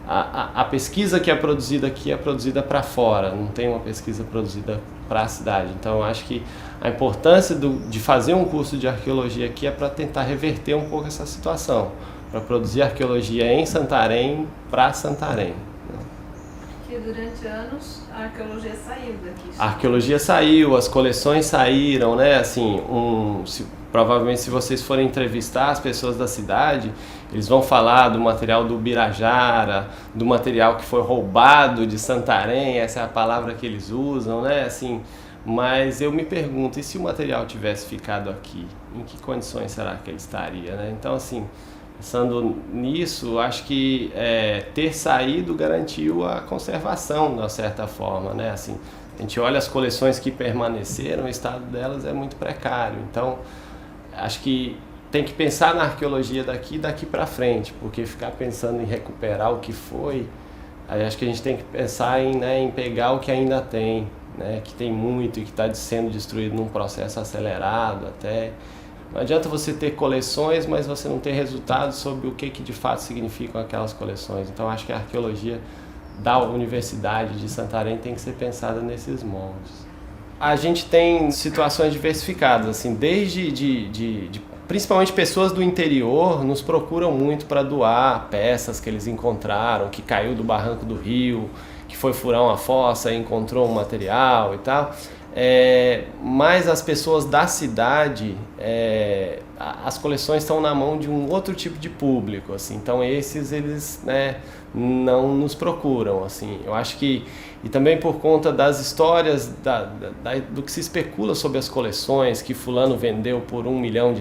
a pesquisa que é produzida aqui é produzida para fora, não tem uma pesquisa produzida para a cidade. Então eu acho que a importância de fazer um curso de arqueologia aqui é para tentar reverter um pouco essa situação, para produzir arqueologia em Santarém para Santarém. Porque durante anos a arqueologia saiu daqui. A arqueologia saiu, as coleções saíram, né? Assim, provavelmente se vocês forem entrevistar as pessoas da cidade, eles vão falar do material do Birajara, do material que foi roubado de Santarém, essa é a palavra que eles usam, né? Assim, mas eu me pergunto, e se o material tivesse ficado aqui? Em que condições será que ele estaria, né? Então, assim, pensando nisso, acho que ter saído garantiu a conservação, de uma certa forma, né? Assim, a gente olha as coleções que permaneceram, o estado delas é muito precário. Então, acho que tem que pensar na arqueologia daqui para frente, porque ficar pensando em recuperar o que foi, aí acho que a gente tem que pensar em pegar o que ainda tem, né, que tem muito e que está sendo destruído num processo acelerado até. Não adianta você ter coleções, mas você não ter resultados sobre o que de fato significam aquelas coleções. Então acho que a arqueologia da Universidade de Santarém tem que ser pensada nesses moldes. A gente tem situações diversificadas, assim, desde principalmente pessoas do interior nos procuram muito para doar peças que eles encontraram, que caiu do barranco do rio, que foi furar uma fossa e encontrou um material e tal. Mas as pessoas da cidade, as coleções estão na mão de um outro tipo de público, assim, então esses eles, né, não nos procuram, assim. Eu acho que, e também por conta das histórias do que se especula sobre as coleções, que fulano vendeu por $1 milhão,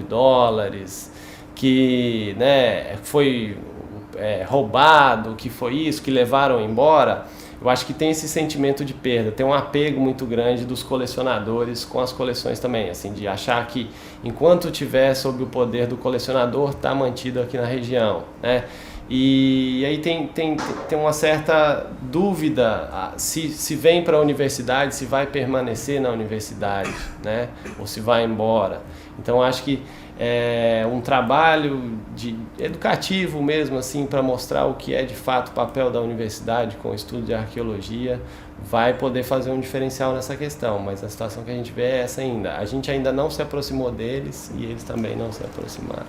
que, né, foi roubado, que foi isso, que levaram embora. Eu acho que tem esse sentimento de perda, tem um apego muito grande dos colecionadores com as coleções também, assim, de achar que enquanto estiver sob o poder do colecionador, está mantido aqui na região, né? E aí tem uma certa dúvida se vem para a universidade, se vai permanecer na universidade, né? Ou se vai embora. Então acho que um trabalho educativo mesmo, assim, para mostrar o que é de fato o papel da universidade com o estudo de arqueologia, vai poder fazer um diferencial nessa questão, mas a situação que a gente vê é essa ainda. A gente ainda não se aproximou deles e eles também não se aproximaram.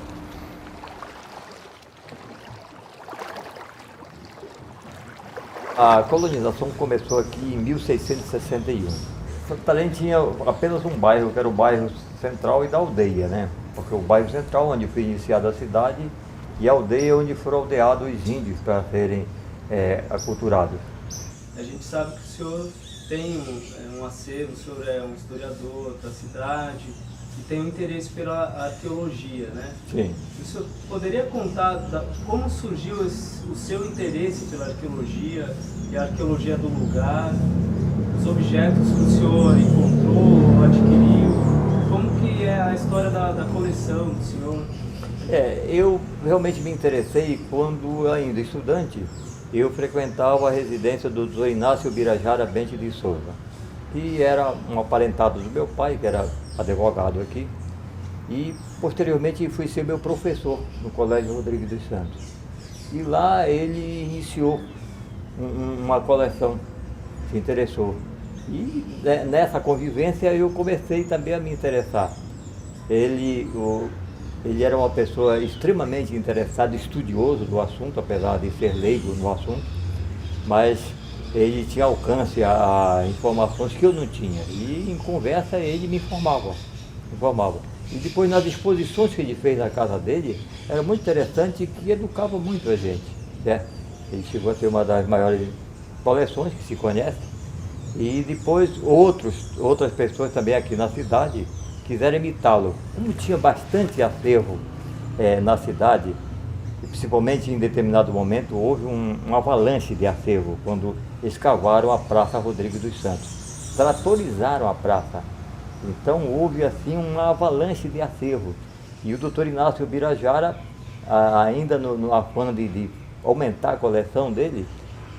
A colonização começou aqui em 1661. Santarém tinha apenas um bairro, que era o bairro central e da aldeia, né? Porque o bairro central, onde foi iniciada a cidade, e a aldeia onde foram aldeados os índios para serem aculturados. A gente sabe que o senhor tem um acervo, o senhor é um historiador da cidade e tem um interesse pela arqueologia, né? Sim. O senhor poderia contar como surgiu o seu interesse pela arqueologia e a arqueologia do lugar, os objetos que o senhor encontrou, adquiriu? Como que é a história da coleção do senhor? Eu realmente me interessei quando, ainda estudante, eu frequentava a residência do Dr. Inácio Birajara Bente de Souza, que era um aparentado do meu pai, que era advogado aqui, e posteriormente fui ser meu professor no Colégio Rodrigues dos Santos. E lá ele iniciou uma coleção, se interessou. E nessa convivência eu comecei também a me interessar. Ele era uma pessoa extremamente interessada, estudioso do assunto, apesar de ser leigo no assunto, mas ele tinha alcance a informações que eu não tinha. E em conversa ele me informava. E depois nas exposições que ele fez na casa dele, era muito interessante que educava muito a gente, certo? Ele chegou a ter uma das maiores coleções que se conhece. E depois outras pessoas também aqui na cidade quiseram imitá-lo. Como tinha bastante acervo na cidade, e principalmente em determinado momento houve um avalanche de acervo, quando escavaram a Praça Rodrigues dos Santos. Tratorizaram a praça. Então houve assim uma avalanche de acervo. E o Dr. Inácio Birajara, ainda no afã de aumentar a coleção dele,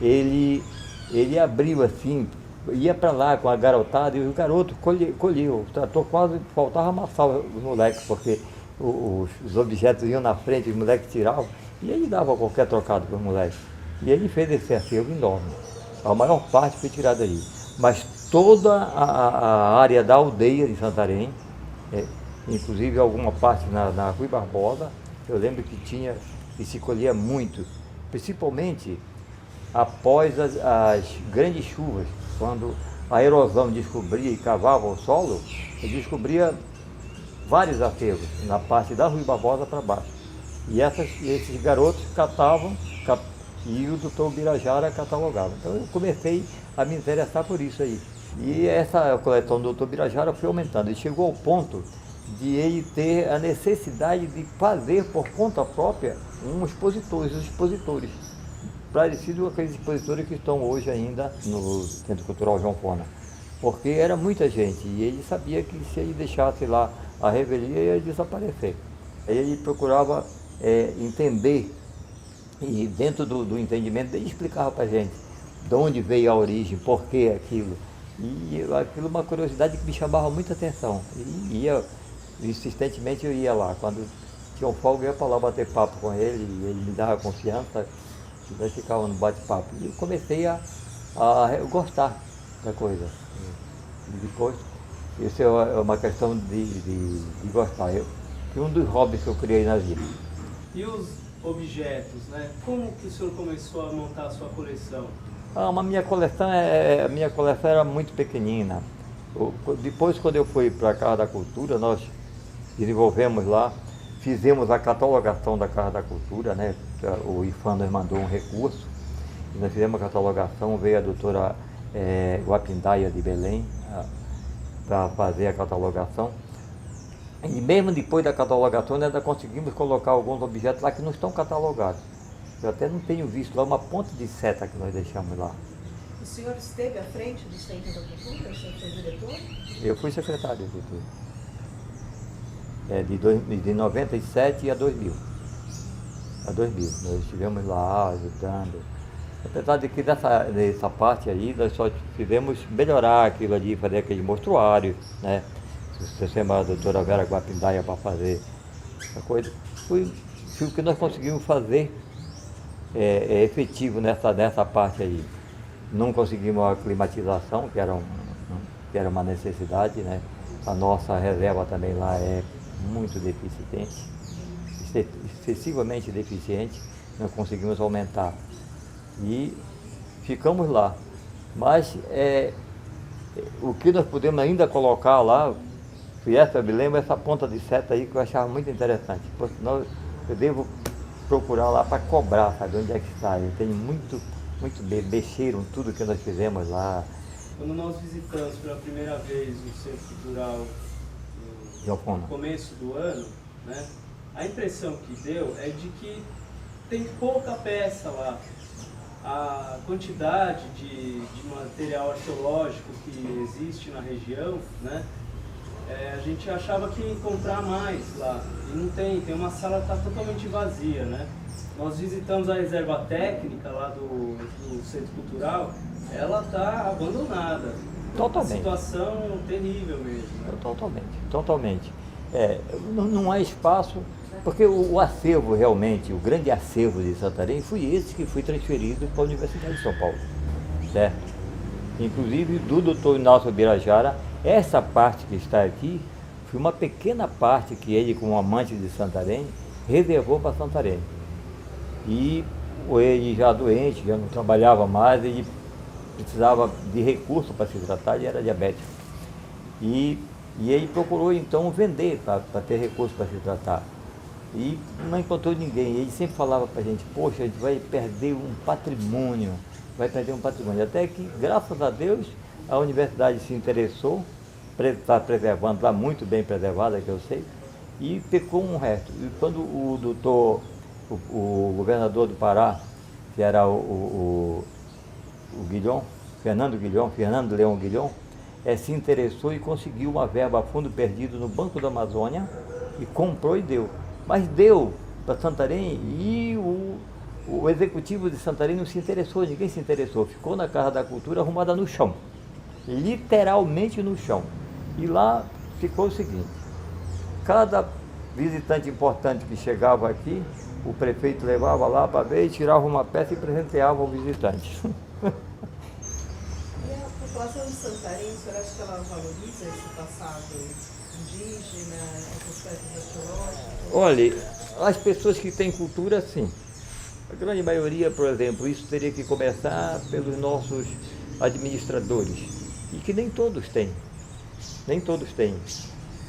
ele abriu assim, ia para lá com a garotada e o garoto colheu. Tratou quase, faltava amassar os moleques, porque os objetos iam na frente, os moleques tiravam, e ele dava qualquer trocado para os moleques. E ele fez esse acervo enorme. A maior parte foi tirada aí. Mas toda a área da aldeia de Santarém, inclusive alguma parte na Rui Barbosa, eu lembro que se colhia muito, principalmente após as grandes chuvas, quando a erosão descobria e cavava o solo, ele descobria vários acervos na parte da Rui Barbosa para baixo. E esses garotos catavam e o doutor Birajara catalogava. Então eu comecei a me interessar por isso aí. E essa coleção do doutor Birajara foi aumentando. E chegou ao ponto de ele ter a necessidade de fazer por conta própria os expositores. Parecido com aqueles expositores que estão hoje ainda no Centro Cultural João Pona. Porque era muita gente e ele sabia que se ele deixasse lá a revelia ia desaparecer. Aí ele procurava entender, e dentro do entendimento ele explicava para a gente de onde veio a origem, por que aquilo. E aquilo uma curiosidade que me chamava muita atenção. E insistentemente eu ia lá. Quando tinha um folga, eu ia para lá bater papo com ele, e ele me dava confiança, e nós ficávamos no bate-papo. E eu comecei a gostar da coisa. E depois, isso é uma questão de gostar. Foi um dos hobbies que eu criei na vida. E os objetos, né? Como que o senhor começou a montar a sua coleção? A minha coleção era muito pequenina. Depois, quando eu fui para a Casa da Cultura, nós desenvolvemos lá, fizemos a catalogação da Casa da Cultura, né? O IFAM nos mandou um recurso, e nós fizemos a catalogação, veio a doutora Guapindaia de Belém para fazer a catalogação. E mesmo depois da catalogação, nós ainda conseguimos colocar alguns objetos lá que não estão catalogados. Eu até não tenho visto lá uma ponta de seta que nós deixamos lá. O senhor esteve à frente do Centro da Cultura? O senhor foi diretor? Eu fui secretário de Cultura. De 97 a 2000. Nós estivemos lá ajudando. Apesar de que nessa parte aí, nós só tivemos melhorar aquilo ali, fazer aquele mostruário, né? Você chama a doutora Vera Guapindaia para fazer essa coisa. Foi o que nós conseguimos fazer efetivo nessa parte aí. Não conseguimos a climatização, que era uma necessidade, né? A nossa reserva também lá é muito deficiente, excessivamente deficiente, não conseguimos aumentar. E ficamos lá. Mas o que nós podemos ainda colocar lá, eu me lembro essa ponta de seta aí que eu achava muito interessante. Porque eu devo procurar lá para cobrar, sabe, onde é que está. Eu tenho muito mexeram tudo que nós fizemos lá. Quando nós visitamos pela primeira vez o Centro Cultural no começo do ano, né, a impressão que deu é de que tem pouca peça lá. A quantidade de material arqueológico que existe na região, né, a gente achava que ia encontrar mais lá, e não tem uma sala que está totalmente vazia, né? Nós visitamos a reserva técnica lá do Centro Cultural, ela está abandonada. Totalmente. Uma situação terrível mesmo. Né? Totalmente. Não há espaço, porque o acervo realmente, o grande acervo de Santarém foi esse que foi transferido para a Universidade de São Paulo, certo? Inclusive do Dr. Inácio Birajara, essa parte que está aqui foi uma pequena parte que ele, como amante de Santarém, reservou para Santarém. E ele já doente, já não trabalhava mais, ele precisava de recurso para se tratar, ele era diabético. E ele procurou então vender para ter recurso para se tratar. E não encontrou ninguém. Ele sempre falava para a gente, poxa, a gente vai perder um patrimônio. Até que, graças a Deus, a universidade se interessou, está preservando lá, muito bem preservada, que eu sei, e ficou um resto. E quando o governador do Pará, que era o Guilhom, Fernando Leão Guilhom, se interessou e conseguiu uma verba a fundo perdido no Banco da Amazônia e comprou e deu. Mas deu para Santarém e o executivo de Santarém não se interessou, ninguém se interessou. Ficou na Casa da Cultura arrumada no chão, literalmente no chão. E lá ficou o seguinte, cada visitante importante que chegava aqui, o prefeito levava lá para ver e tirava uma peça e presenteava ao visitante. E a população de Santarém, o senhor acha que ela valoriza esse passado indígena, essas peças arqueológicas? Olha, as pessoas que têm cultura, sim. A grande maioria, por exemplo, isso teria que começar pelos nossos administradores. E que nem todos têm.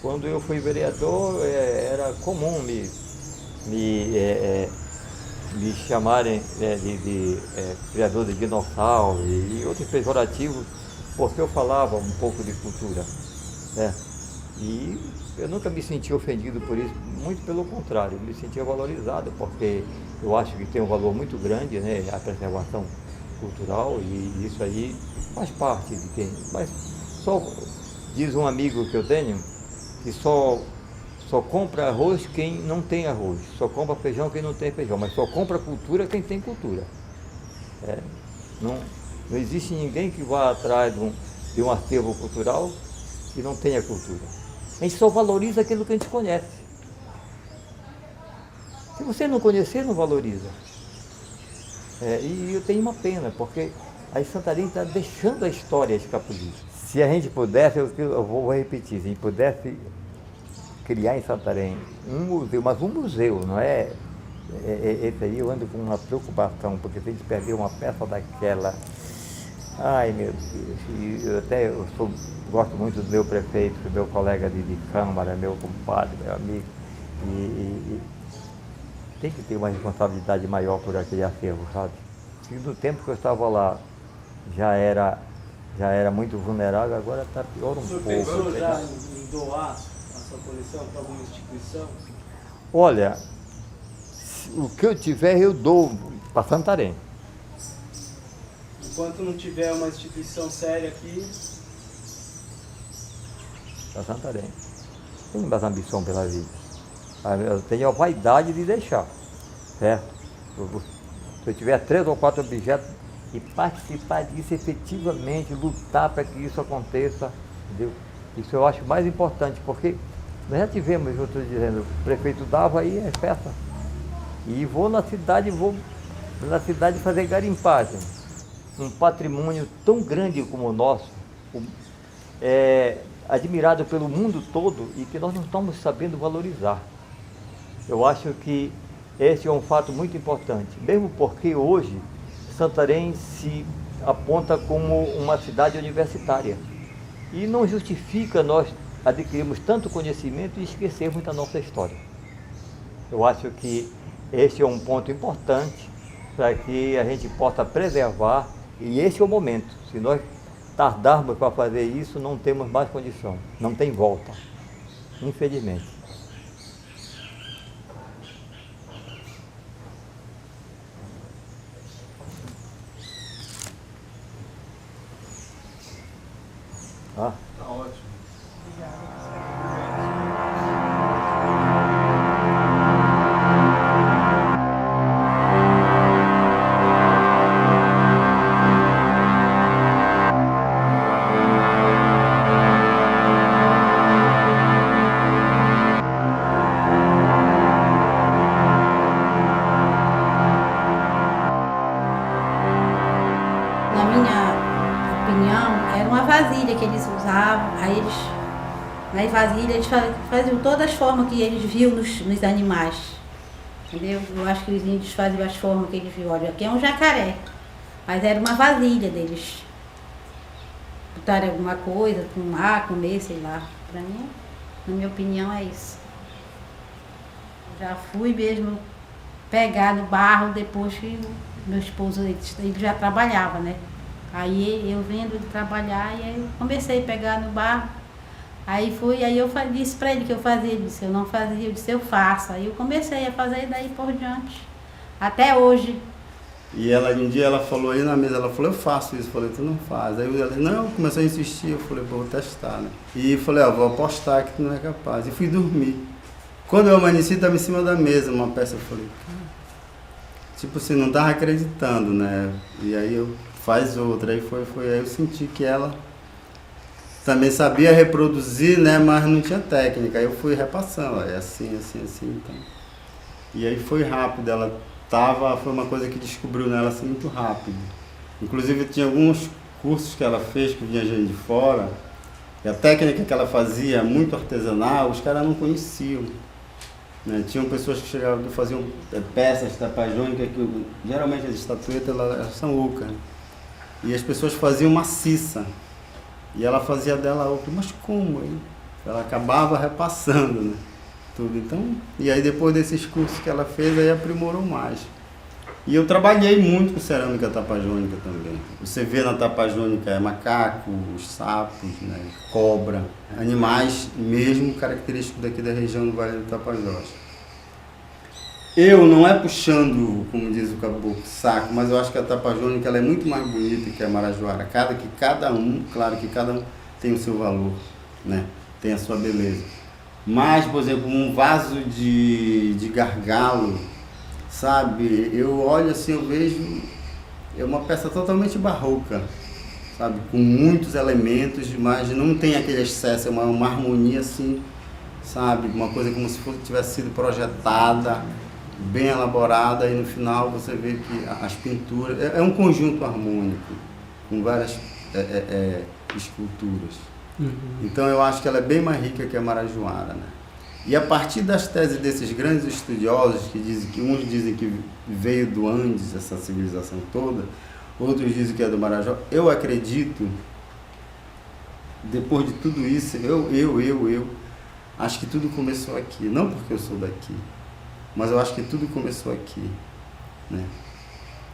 Quando eu fui vereador, era comum me chamarem de criador de dinossauro e outros pejorativos, porque eu falava um pouco de cultura. Né? E eu nunca me senti ofendido por isso, muito pelo contrário, me sentia valorizado, porque eu acho que tem um valor muito grande, né, a preservação cultural, e isso aí faz parte de quem. Mas só diz um amigo que eu tenho que só compra arroz quem não tem arroz, só compra feijão quem não tem feijão, mas só compra cultura quem tem cultura. Não existe ninguém que vá atrás de um acervo cultural que não tenha cultura. A gente só valoriza aquilo que a gente conhece. Se você não conhecer, não valoriza. E eu tenho uma pena, porque a Santarém está deixando a história escapulir. Se a gente pudesse, eu vou repetir, se a gente pudesse criar em Santarém um museu, mas um museu, não é? Esse aí eu ando com uma preocupação, porque se a gente perder uma peça daquela, ai meu Deus, eu gosto muito do meu prefeito, do meu colega de Câmara, meu compadre, meu amigo, e tem que ter uma responsabilidade maior por aquele acervo, sabe? E no tempo que eu estava lá já era muito vulnerável, agora está pior um pouco. O senhor pensou já em doar a sua coleção para alguma instituição? Olha, o que eu tiver eu dou para Santarém. Enquanto não tiver uma instituição séria aqui... Para Santarém. Tenho mais ambição pela vida. Eu tenho a vaidade de deixar, certo? Se eu tiver 3 ou 4 objetos e participar disso efetivamente, lutar para que isso aconteça, entendeu? Isso eu acho mais importante, porque nós já tivemos, eu estou dizendo, o prefeito dava aí as peças. E vou na cidade fazer garimpagem. Um patrimônio tão grande como o nosso, admirado pelo mundo todo e que nós não estamos sabendo valorizar. Eu acho que esse é um fato muito importante, mesmo porque hoje Santarém se aponta como uma cidade universitária. E não justifica nós adquirirmos tanto conhecimento e esquecermos da nossa história. Eu acho que esse é um ponto importante para que a gente possa preservar, e esse é o momento. Se nós tardarmos para fazer isso, não temos mais condição, não tem volta, infelizmente. Tá ótimo. Na minha opinião, era uma vasilha que eles usavam, aí eles, nas vasilhas, eles faziam todas as formas que eles viam nos animais, entendeu? Eu acho que os índios faziam as formas que eles viam. Olha, aqui é um jacaré, mas era uma vasilha deles. Botaram alguma coisa, comer, sei lá. Pra mim, na minha opinião, é isso. Já fui mesmo pegar no barro depois que meu esposo ele já trabalhava, né? Aí eu vendo ele trabalhar e aí eu comecei a pegar no barro. Aí eu disse para ele que eu fazia, ele disse que eu não fazia, eu disse eu faço. Aí eu comecei a fazer daí por diante, até hoje. E um dia ela falou aí na mesa, ela falou, eu faço isso, eu falei, tu não faz. Aí ela disse, não, começou a insistir, eu falei, vou testar, né? E falei, vou apostar que tu não é capaz. E fui dormir. Quando eu amanheci, estava em cima da mesa uma peça, eu falei, tipo assim, não estava acreditando, né? E aí eu faz outra, aí aí eu senti que ela também sabia reproduzir, né? Mas não tinha técnica, aí eu fui repassando, é assim, então. E aí foi rápido, foi uma coisa que descobriu nela assim muito rápido. Inclusive tinha alguns cursos que ela fez que vinha gente de fora, e a técnica que ela fazia, muito artesanal, os caras não conheciam. Né? Tinham pessoas que chegavam que faziam peças tapajônicas, que geralmente as estatuetas elas são ocas, né? E as pessoas faziam maciça, e ela fazia dela oca. Mas como? Hein? Ela acabava repassando, né? Tudo. Então, e aí depois desses cursos que ela fez, aí aprimorou mais. E eu trabalhei muito com cerâmica tapajônica também. Você vê na tapajônica macacos, sapos, né? Cobra, animais mesmo característicos daqui da região do Vale do Tapajós. Eu não é puxando, como diz o caboclo, saco, mas eu acho que a tapajônica ela é muito mais bonita que a marajoara. Claro que cada um tem o seu valor, né? Tem a sua beleza. Mas, por exemplo, um vaso de gargalo, sabe? Eu olho assim, eu vejo, é uma peça totalmente barroca, sabe? Com muitos elementos, mas não tem aquele excesso, é uma harmonia assim, sabe? Uma coisa como se tivesse sido projetada, bem elaborada, e no final você vê que as pinturas... É um conjunto harmônico, com várias esculturas. Então eu acho que ela é bem mais rica que a Marajoara, né? E a partir das teses desses grandes estudiosos, que uns dizem que veio do Andes, essa civilização toda, outros dizem que é do Marajó, eu acredito, depois de tudo isso, eu acho que tudo começou aqui. Não porque eu sou daqui, mas eu acho que tudo começou aqui, né?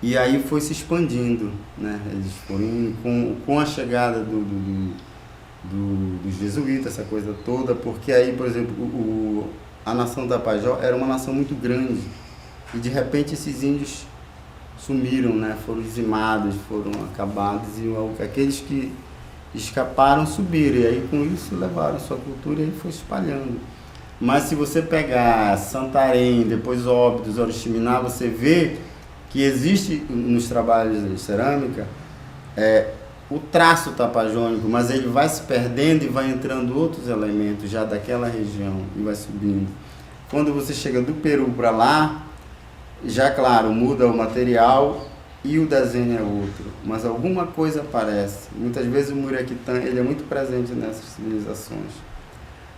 E aí foi se expandindo, né? Eles foram indo com a chegada dos jesuítas, essa coisa toda, porque aí, por exemplo, a nação do Tapajós era uma nação muito grande, e de repente esses índios sumiram, né? Foram dizimados, foram acabados, e aqueles que escaparam subiram, e aí com isso levaram sua cultura e foi espalhando. Mas se você pegar Santarém, depois Óbidos, Oriximiná, você vê que existe nos trabalhos de cerâmica o traço tapajônico, mas ele vai se perdendo e vai entrando outros elementos já daquela região e vai subindo. Quando você chega do Peru para lá, já claro, muda o material e o desenho é outro, mas alguma coisa aparece. Muitas vezes o Muriaquitã, ele é muito presente nessas civilizações,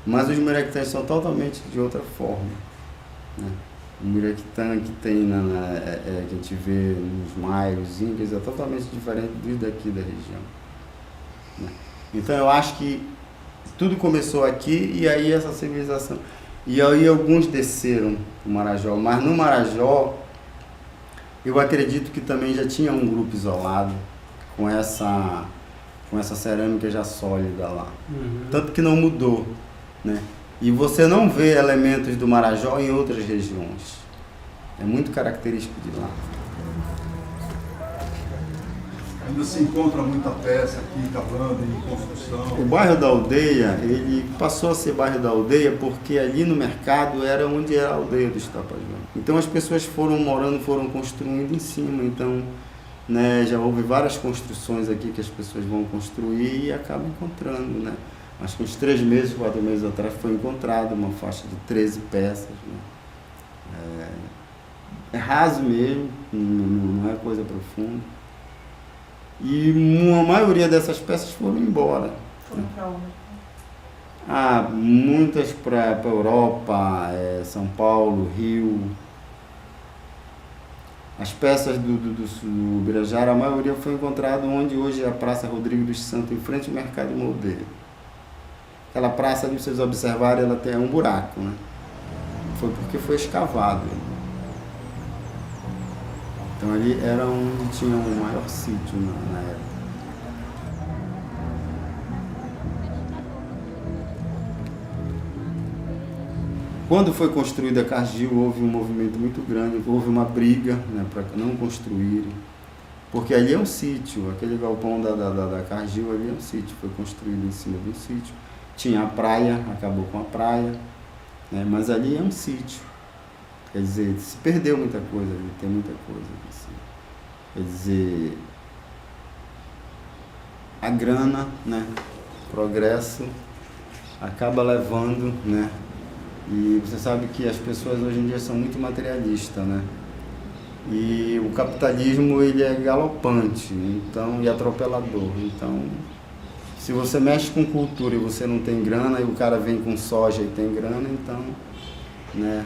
mas os Muriaquitãs são totalmente de outra forma, né? O Muriaquitã que tem que a gente vê nos maias, os incas, é totalmente diferente dos daqui da região, né? Então eu acho que tudo começou aqui, e aí essa civilização, e aí alguns desceram o Marajó, mas no Marajó eu acredito que também já tinha um grupo isolado com essa cerâmica já sólida lá, tanto que não mudou, né? E você não vê elementos do Marajó em outras regiões. É muito característico de lá. Ainda se encontra muita peça aqui, cavando, em construção. O bairro da Aldeia, ele passou a ser bairro da Aldeia porque ali no mercado era onde era a aldeia dos Tapajós. Então as pessoas foram morando, foram construindo em cima. Então, né, já houve várias construções aqui que as pessoas vão construir e acabam encontrando, né? Acho que uns 3 meses, 4 meses atrás foi encontrada uma faixa de 13 peças, né? É raso mesmo, não é coisa profunda. E a maioria dessas peças foram embora. Foram para onde? Muitas para a Europa, São Paulo, Rio. As peças do Birajara, a maioria foi encontrada onde hoje é a Praça Rodrigo dos Santos, em frente ao Mercado Moldeiro. Aquela praça, se vocês observarem, ela tem um buraco, né? Foi porque foi escavado. Então ali era onde tinha o maior sítio na época. Quando foi construída a Cargill, houve um movimento muito grande, houve uma briga, né, para não construírem. Porque ali é um sítio, aquele galpão da Cargill ali é um sítio, foi construído em cima de um sítio. Tinha a praia, acabou com a praia, né, mas ali é um sítio. Quer dizer, se perdeu muita coisa ali, tem muita coisa. Assim. Quer dizer, a grana, né, progresso, acaba levando, né, e você sabe que as pessoas hoje em dia são muito materialistas, né, e o capitalismo ele é galopante, então, e atropelador, então, se você mexe com cultura e você não tem grana, e o cara vem com soja e tem grana, então, né,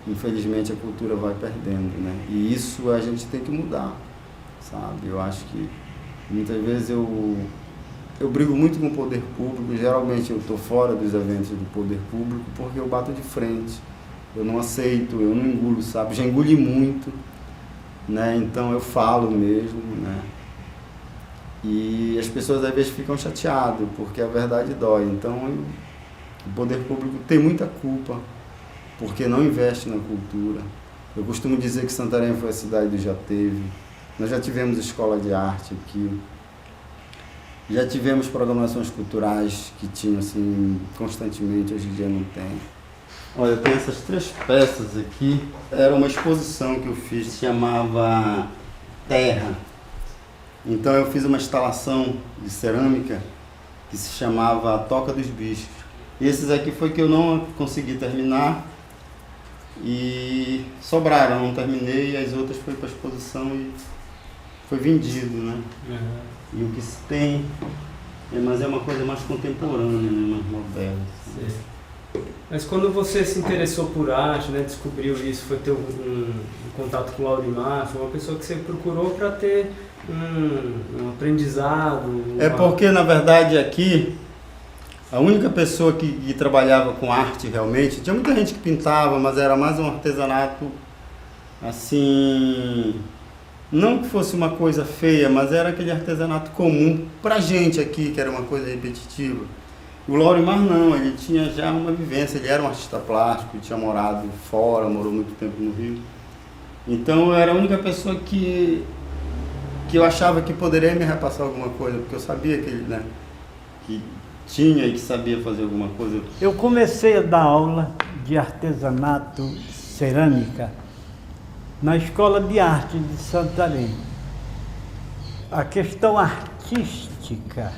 infelizmente a cultura vai perdendo, né, e isso a gente tem que mudar, sabe, eu acho que muitas vezes eu brigo muito com o poder público, geralmente eu estou fora dos eventos do poder público porque eu bato de frente, eu não aceito, eu não engulo, sabe, já engoli muito, né, então eu falo mesmo, né, e as pessoas às vezes ficam chateadas porque a verdade dói, então o poder público tem muita culpa porque não investe na cultura. Eu costumo dizer que Santarém foi a cidade do já teve, nós já tivemos escola de arte aqui, já tivemos programações culturais que tinham assim constantemente, hoje em dia não tem. Olha, eu tenho essas 3 peças aqui, era uma exposição que eu fiz, se chamava Terra. Então eu fiz uma instalação de cerâmica que se chamava A Toca dos Bichos. E esses aqui foi que eu não consegui terminar e sobraram, não terminei, e as outras foi para exposição e foi vendido, né? E o que se tem, mas é uma coisa mais contemporânea, né? Mais moderna. Assim. Mas quando você se interessou por arte, né, descobriu isso, foi ter um contato com o Laurimar, foi uma pessoa que você procurou para ter um aprendizado? É porque, na verdade, aqui, a única pessoa que trabalhava com arte realmente, tinha muita gente que pintava, mas era mais um artesanato, assim, não que fosse uma coisa feia, mas era aquele artesanato comum pra gente aqui, que era uma coisa repetitiva. O Laurimar não, ele tinha já uma vivência, ele era um artista plástico, tinha morado fora, morou muito tempo no Rio. Então eu era a única pessoa que eu achava que poderia me repassar alguma coisa, porque eu sabia que ele, né, que tinha e que sabia fazer alguma coisa. Eu comecei a dar aula de artesanato cerâmica na Escola de Arte de Santarém. A questão artística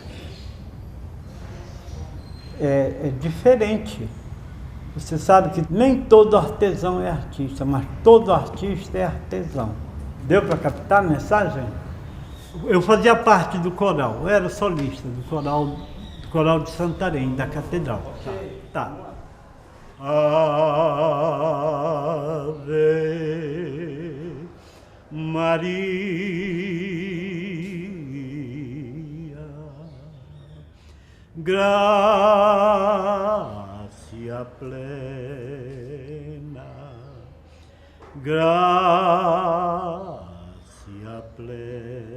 é diferente. Você sabe que nem todo artesão é artista, mas todo artista é artesão. Deu para captar a mensagem? Eu fazia parte do coral, eu era solista do coral de Santarém, da Catedral. Tá. Ave Maria, gracia plena, gracia plena,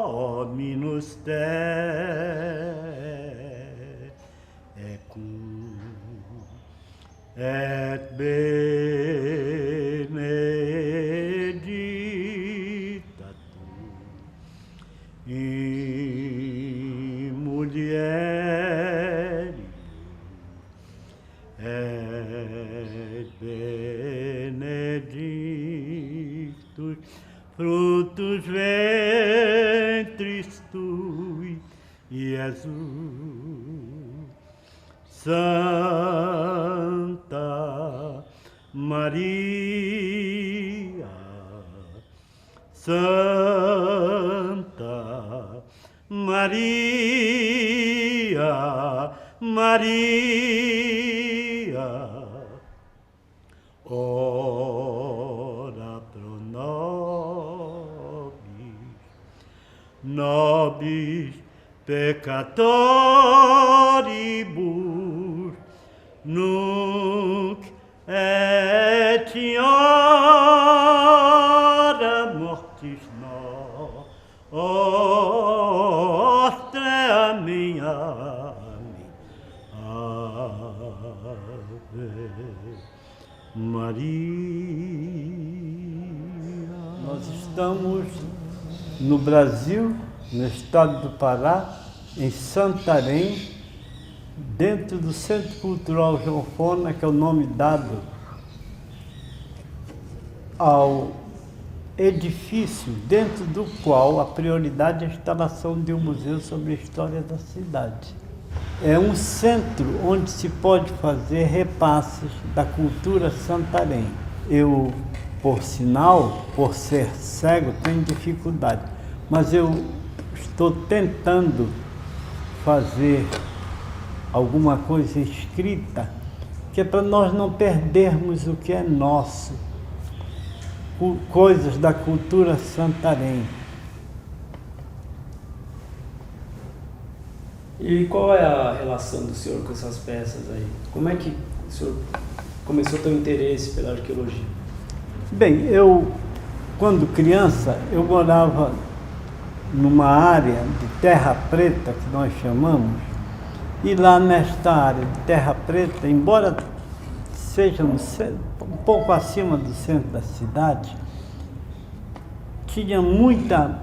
Dominus tecum et benedicta tu in mulieribus et benedictus fructus ventris tui, Jesus. Santa Maria, Santa Maria, Maria, ora pro nobis peccatoribus, nunc et in hora mortis nostre. Amém. Amém. Ave Maria. Nós estamos no Brasil, no estado do Pará, em Santarém, dentro do Centro Cultural João Fona, que é o nome dado ao edifício dentro do qual a prioridade é a instalação de um museu sobre a história da cidade. É um centro onde se pode fazer repasses da cultura santarém. Eu, por sinal, por ser cego, tenho dificuldade, mas eu estou tentando fazer alguma coisa escrita, que é para nós não perdermos o que é nosso, coisas da cultura santarém. E qual é a relação do senhor com essas peças aí? Como é que o senhor começou a ter um interesse pela arqueologia? Bem, quando criança, eu morava numa área de terra preta, que nós chamamos, e lá nesta área de terra preta, embora seja um pouco acima do centro da cidade, tinha muita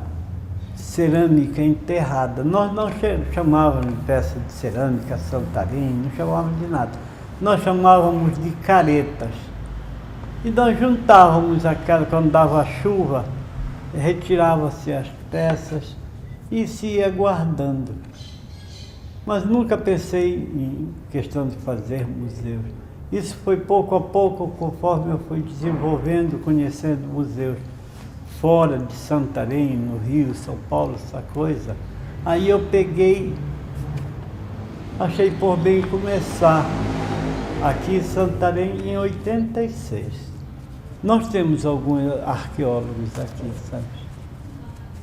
cerâmica enterrada. Nós não chamávamos de peça de cerâmica Santarém, não chamávamos de nada. Nós chamávamos de caretas. E nós juntávamos aquela, quando dava chuva, retirava-se as peças e se ia guardando. Mas nunca pensei em questão de fazer museus. Isso foi pouco a pouco, conforme eu fui desenvolvendo, conhecendo museus fora de Santarém, no Rio, São Paulo, essa coisa. Aí eu peguei, achei por bem começar aqui em Santarém em 86. Nós temos alguns arqueólogos aqui, sabe?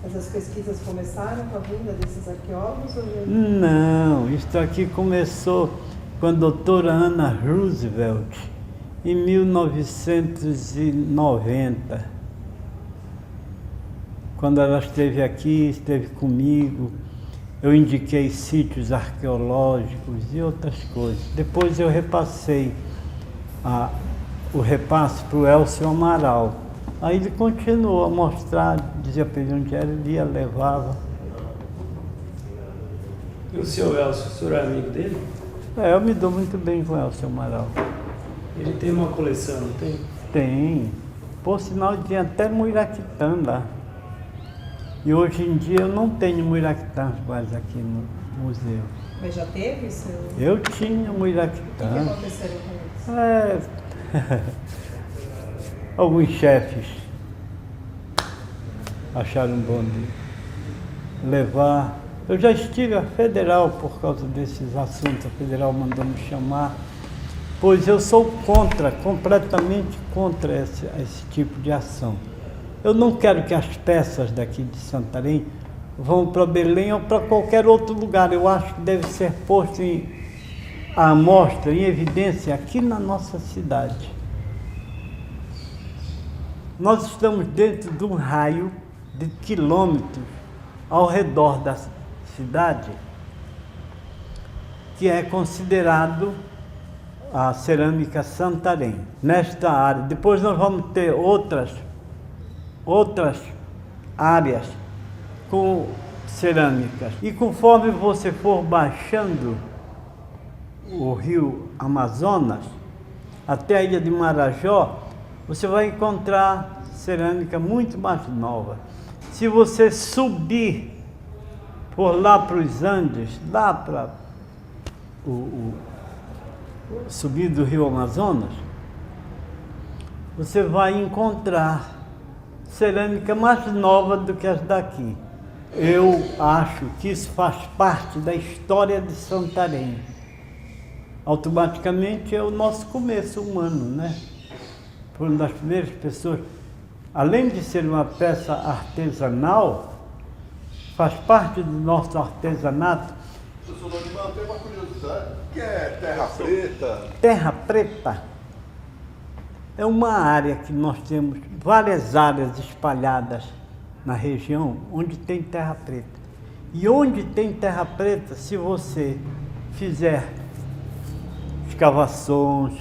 Essas pesquisas começaram com a vinda desses arqueólogos? Ou já... Não, isso aqui começou com a doutora Ana Roosevelt, em 1990. Quando ela esteve aqui, esteve comigo, eu indiquei sítios arqueológicos e outras coisas. Depois eu repassei o repasse para o Elcio Amaral. Aí ele continuou a mostrar, dizia para ele onde era, ele ia, levava. E o senhor Elcio, o senhor é amigo dele? Eu me dou muito bem com o Elcio Amaral. Ele tem uma coleção, não tem? Tem. Por sinal, tinha até muiraquitã lá. E hoje em dia eu não tenho muiraquitãs mais aqui no museu. Mas já teve isso? Eu tinha muiraquitã. O que aconteceu com isso? Alguns chefes acharam bom de levar. Eu já estive à Federal por causa desses assuntos. A Federal mandou me chamar, pois eu sou completamente contra esse tipo de ação. Eu não quero que as peças daqui de Santarém vão para Belém ou para qualquer outro lugar. Eu acho que deve ser posto à amostra, em evidência, aqui na nossa cidade. Nós estamos dentro de um raio de quilômetros ao redor da cidade, que é considerado a cerâmica Santarém. Nesta área, depois nós vamos ter outras áreas com cerâmicas. E conforme você for baixando o rio Amazonas até a ilha de Marajó, você vai encontrar cerâmica muito mais nova. Se você subir por lá para os Andes, lá para subir do rio Amazonas, você vai encontrar cerâmica mais nova do que as daqui. Eu acho que isso faz parte da história de Santarém. Automaticamente é o nosso começo humano, né? Foi uma das primeiras pessoas, além de ser uma peça artesanal, faz parte do nosso artesanato. Professor Lodimar, tem uma curiosidade, o que é terra preta? Terra preta é uma área que nós temos várias áreas espalhadas na região onde tem terra preta. E onde tem terra preta, se você fizer escavações,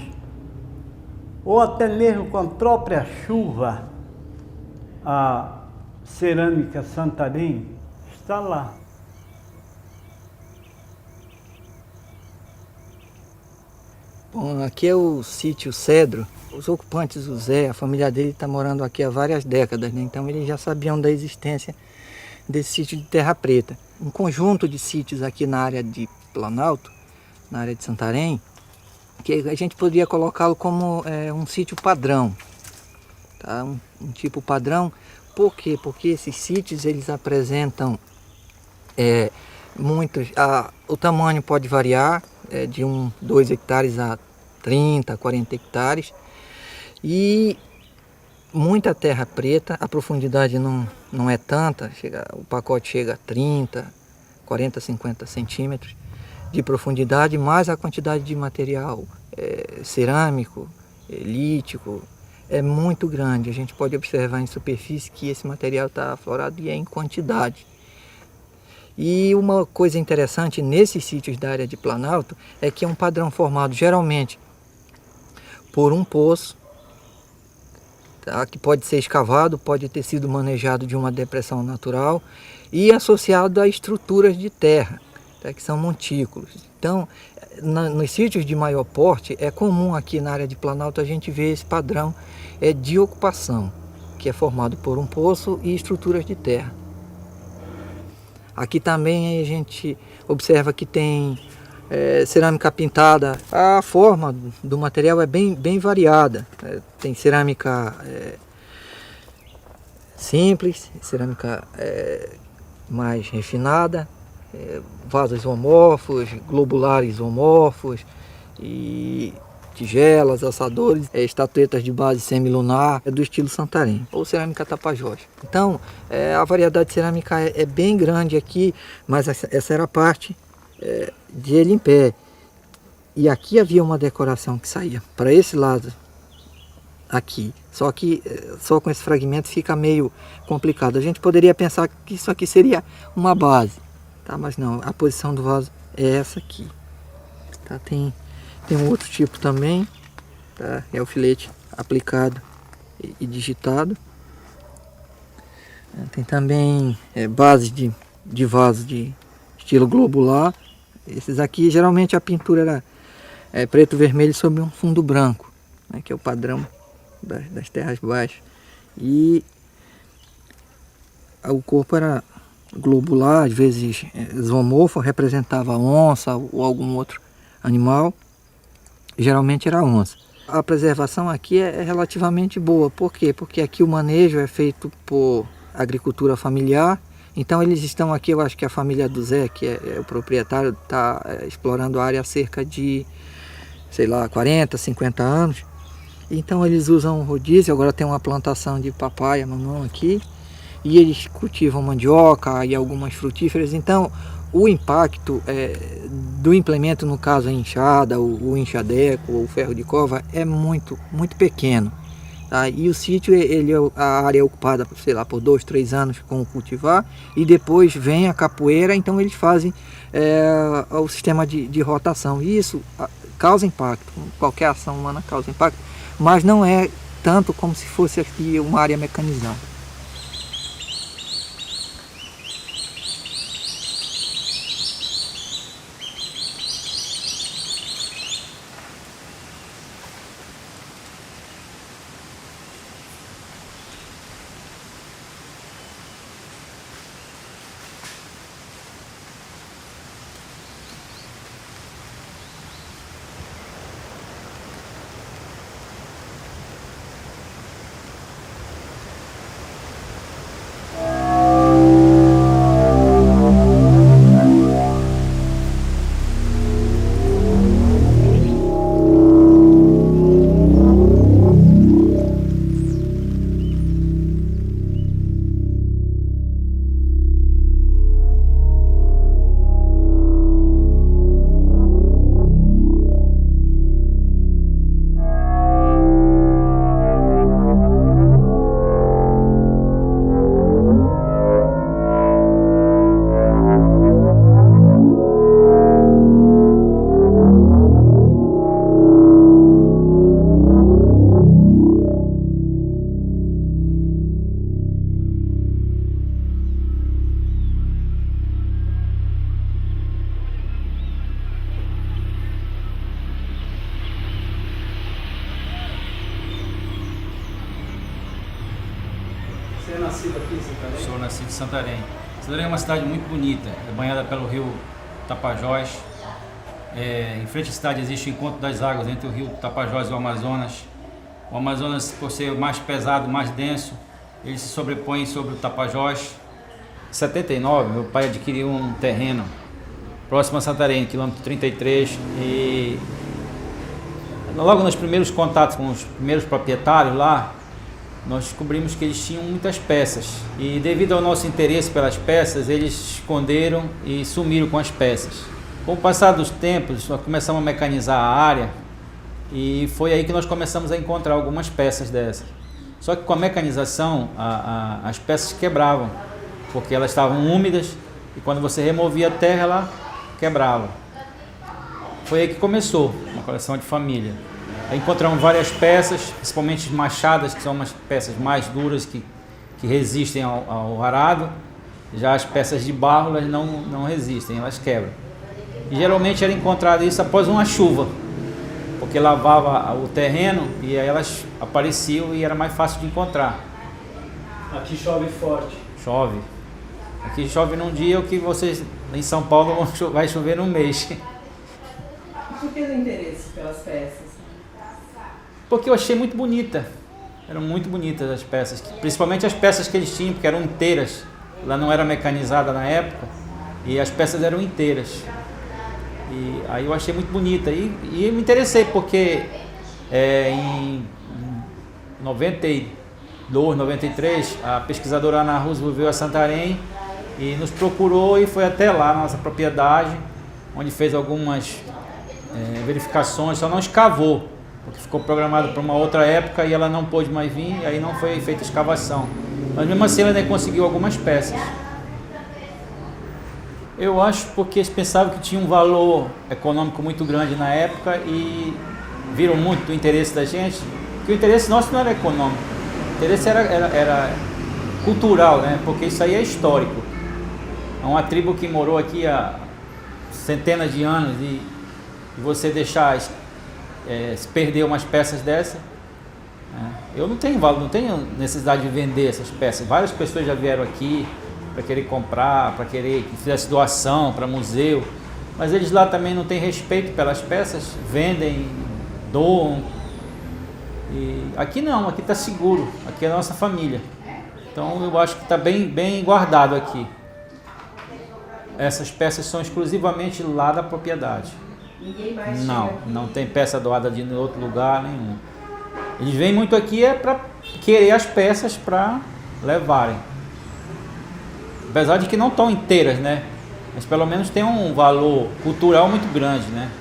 ou até mesmo com a própria chuva, a cerâmica Santarém está lá. Bom, aqui é o sítio Cedro. Os ocupantes, o Zé, a família dele está morando aqui há várias décadas, né? Então eles já sabiam da existência desse sítio de Terra Preta. Um conjunto de sítios aqui na área de Planalto, na área de Santarém, que a gente poderia colocá-lo como um sítio padrão, tá? Um tipo padrão. Por quê? Porque esses sítios eles apresentam o tamanho pode variar de 2 hectares a 30, 40 hectares e muita terra preta. A profundidade não é tanta, o pacote chega a 30, 40, 50 centímetros de profundidade, mais a quantidade de material cerâmico, lítico, é muito grande. A gente pode observar em superfície que esse material está aflorado e é em quantidade. E uma coisa interessante nesses sítios da área de Planalto é que é um padrão formado geralmente por um poço, tá, que pode ser escavado, pode ter sido manejado de uma depressão natural e associado a estruturas de terra. tá? Que são montículos. Então, nos sítios de maior porte, é comum aqui na área de Planalto a gente ver esse padrão de ocupação, que é formado por um poço e estruturas de terra. Aqui também a gente observa que tem cerâmica pintada. A forma do material é bem variada. Tem cerâmica simples, cerâmica mais refinada, vasos isomorfos, globulares isomorfos, e tigelas, assadores, estatuetas de base semilunar, do estilo Santarém, ou cerâmica Tapajós. Então, a variedade de cerâmica é bem grande aqui, mas essa era a parte de ele em pé. E aqui havia uma decoração que saía para esse lado, aqui. Só que só com esse fragmento fica meio complicado. A gente poderia pensar que isso aqui seria uma base, tá? Mas não, a posição do vaso é essa aqui. Tá? Tem um outro tipo também, tá? É o filete aplicado e digitado. Tem também bases de vaso de estilo globular. Esses aqui, geralmente a pintura era preto e vermelho sobre um fundo branco, né? Que é o padrão das terras baixas. E o corpo era globular, às vezes zoomorfo, representava onça ou algum outro animal. Geralmente era onça. A preservação aqui é relativamente boa. Por quê? Porque aqui o manejo é feito por agricultura familiar. Então eles estão aqui, eu acho que a família do Zé, que é o proprietário, está explorando a área há cerca de, sei lá, 40, 50 anos. Então eles usam rodízio, agora tem uma plantação de papaya, mamão aqui. E eles cultivam mandioca e algumas frutíferas. Então o impacto do implemento, no caso a enxada, o enxadeco, o ferro de cova, é muito pequeno. Tá? E o sítio, a área é ocupada, sei lá, por 2, 3 anos com o cultivar, e depois vem a capoeira, então eles fazem o sistema de rotação. E isso causa impacto, qualquer ação humana causa impacto, mas não é tanto como se fosse aqui uma área mecanizada. Você é nascido aqui em Santarém? Sou nascido em Santarém. Santarém é uma cidade muito bonita, é banhada pelo rio Tapajós. Em frente à cidade existe o encontro das águas entre o rio Tapajós e o Amazonas. O Amazonas, por ser mais pesado, mais denso, ele se sobrepõe sobre o Tapajós. Em 79, meu pai adquiriu um terreno próximo a Santarém, quilômetro 33, e logo nos primeiros contatos com os primeiros proprietários lá, nós descobrimos que eles tinham muitas peças, e devido ao nosso interesse pelas peças, eles esconderam e sumiram com as peças. Com o passar dos tempos, nós começamos a mecanizar a área, e foi aí que nós começamos a encontrar algumas peças dessas. Só que com a mecanização, as peças quebravam, porque elas estavam úmidas, e quando você removia a terra, ela quebrava. Foi aí que começou uma coleção de família. Aí encontramos várias peças, principalmente machadas, que são umas peças mais duras que resistem ao arado. Já as peças de barro, elas não resistem, elas quebram. E geralmente era encontrado isso após uma chuva, porque lavava o terreno e aí elas apareciam e era mais fácil de encontrar. Aqui chove forte. Chove. Aqui chove num dia o que vocês em São Paulo vai chover num mês. E por que o interesse pelas peças? Porque eu achei muito bonita. Eram muito bonitas as peças, principalmente as peças que eles tinham, porque eram inteiras. Ela não era mecanizada na época e as peças eram inteiras. E aí eu achei muito bonita e me interessei porque em 92, 93, a pesquisadora Ana Roosevelt veio a Santarém e nos procurou e foi até lá na nossa propriedade, onde fez algumas verificações, só não escavou, porque ficou programado para uma outra época e ela não pôde mais vir, e aí não foi feita escavação. Mas mesmo assim ela ainda conseguiu algumas peças. Eu acho porque eles pensavam que tinha um valor econômico muito grande na época e viram muito o interesse da gente, que o interesse nosso não era econômico, o interesse era cultural, né? Porque isso aí é histórico. É uma tribo que morou aqui há centenas de anos e você deixar se perder umas peças dessa, eu não tenho valor, não tenho necessidade de vender essas peças. Várias pessoas já vieram aqui para querer comprar, para querer que fizesse doação para museu, mas eles lá também não têm respeito pelas peças, vendem, doam. E aqui não, aqui está seguro, aqui é a nossa família. Então eu acho que está bem guardado aqui. Essas peças são exclusivamente lá da propriedade. Ninguém mais não tem peça doada de outro lugar nenhum. Eles vêm muito aqui para querer as peças para levarem. Apesar de que não estão inteiras, né? Mas pelo menos tem um valor cultural muito grande, né?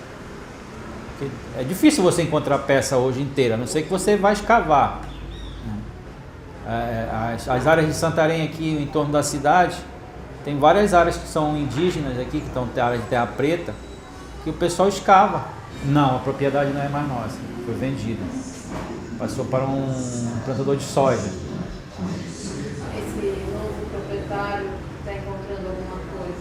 É difícil você encontrar peça hoje inteira, a não ser que você vá escavar. As áreas de Santarém aqui em torno da cidade, tem várias áreas que são indígenas aqui, que estão áreas de terra preta, que o pessoal escava. Não, a propriedade não é mais nossa, foi vendida. Passou para um plantador de soja. Esse novo proprietário está encontrando alguma coisa?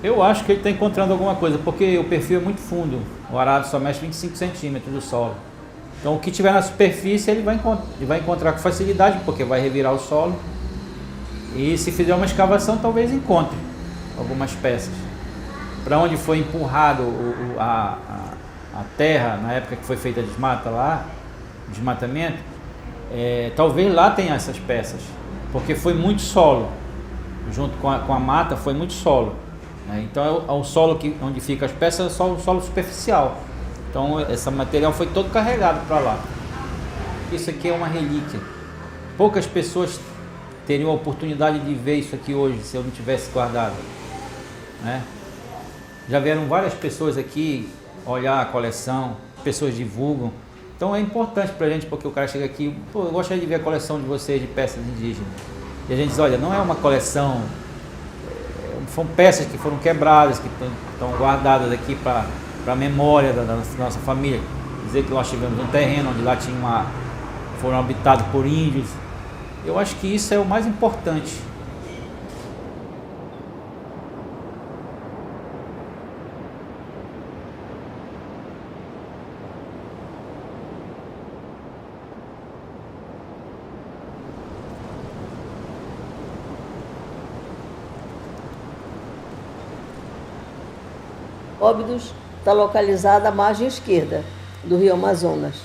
Eu acho que ele está encontrando alguma coisa, porque o perfil é muito fundo. O arado só mexe 25 centímetros do solo. Então o que tiver na superfície ele vai encontrar com facilidade, porque vai revirar o solo. E se fizer uma escavação, talvez encontre algumas peças. Para onde foi empurrado a terra, na época que foi feita a desmata lá, o desmatamento, talvez lá tenha essas peças, porque foi muito solo. Junto com a mata foi muito solo. Então o solo onde fica as peças é só o solo superficial. Então esse material foi todo carregado para lá. Isso aqui é uma relíquia. Poucas pessoas teriam a oportunidade de ver isso aqui hoje se eu não tivesse guardado, né? Já vieram várias pessoas aqui olhar a coleção, pessoas divulgam. Então é importante pra gente, porque o cara chega aqui, eu gostaria de ver a coleção de vocês de peças indígenas. E a gente diz, olha, não é uma coleção, são peças que foram quebradas, que estão guardadas aqui para a memória da nossa família. Dizer que nós tivemos um terreno onde lá foram habitados por índios. Eu acho que isso é o mais importante. Óbidos está localizada à margem esquerda do rio Amazonas,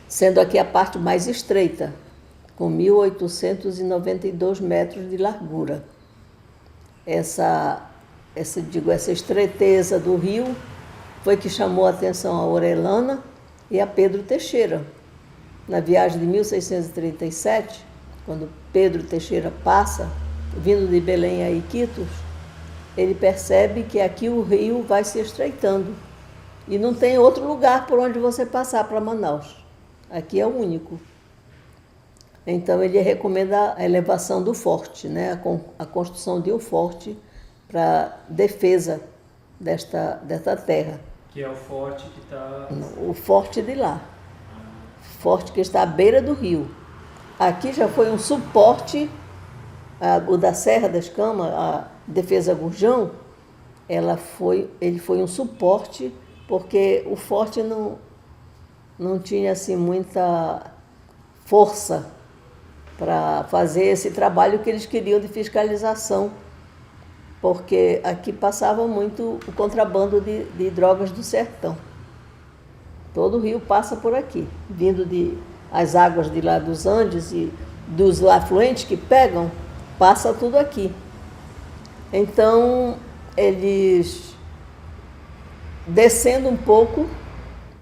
sendo aqui a parte mais estreita, com 1.892 metros de largura. Essa estreiteza do rio foi que chamou a atenção a Orellana e a Pedro Teixeira. Na viagem de 1637, quando Pedro Teixeira passa, vindo de Belém a Iquitos, ele percebe que aqui o rio vai se estreitando e não tem outro lugar por onde você passar para Manaus. Aqui é o único. Então ele recomenda a elevação do forte, né? A construção de um forte para defesa desta terra. Que é o forte que está... O forte de lá. Forte que está à beira do rio. Aqui já foi um suporte, o da Serra das Camas, a Defesa Gurjão, ele foi um suporte, porque o forte não tinha assim muita força para fazer esse trabalho que eles queriam de fiscalização, porque aqui passava muito o contrabando de drogas do sertão. Todo o rio passa por aqui, vindo as águas de lá dos Andes e dos afluentes que pegam, passa tudo aqui. Então, eles, descendo um pouco,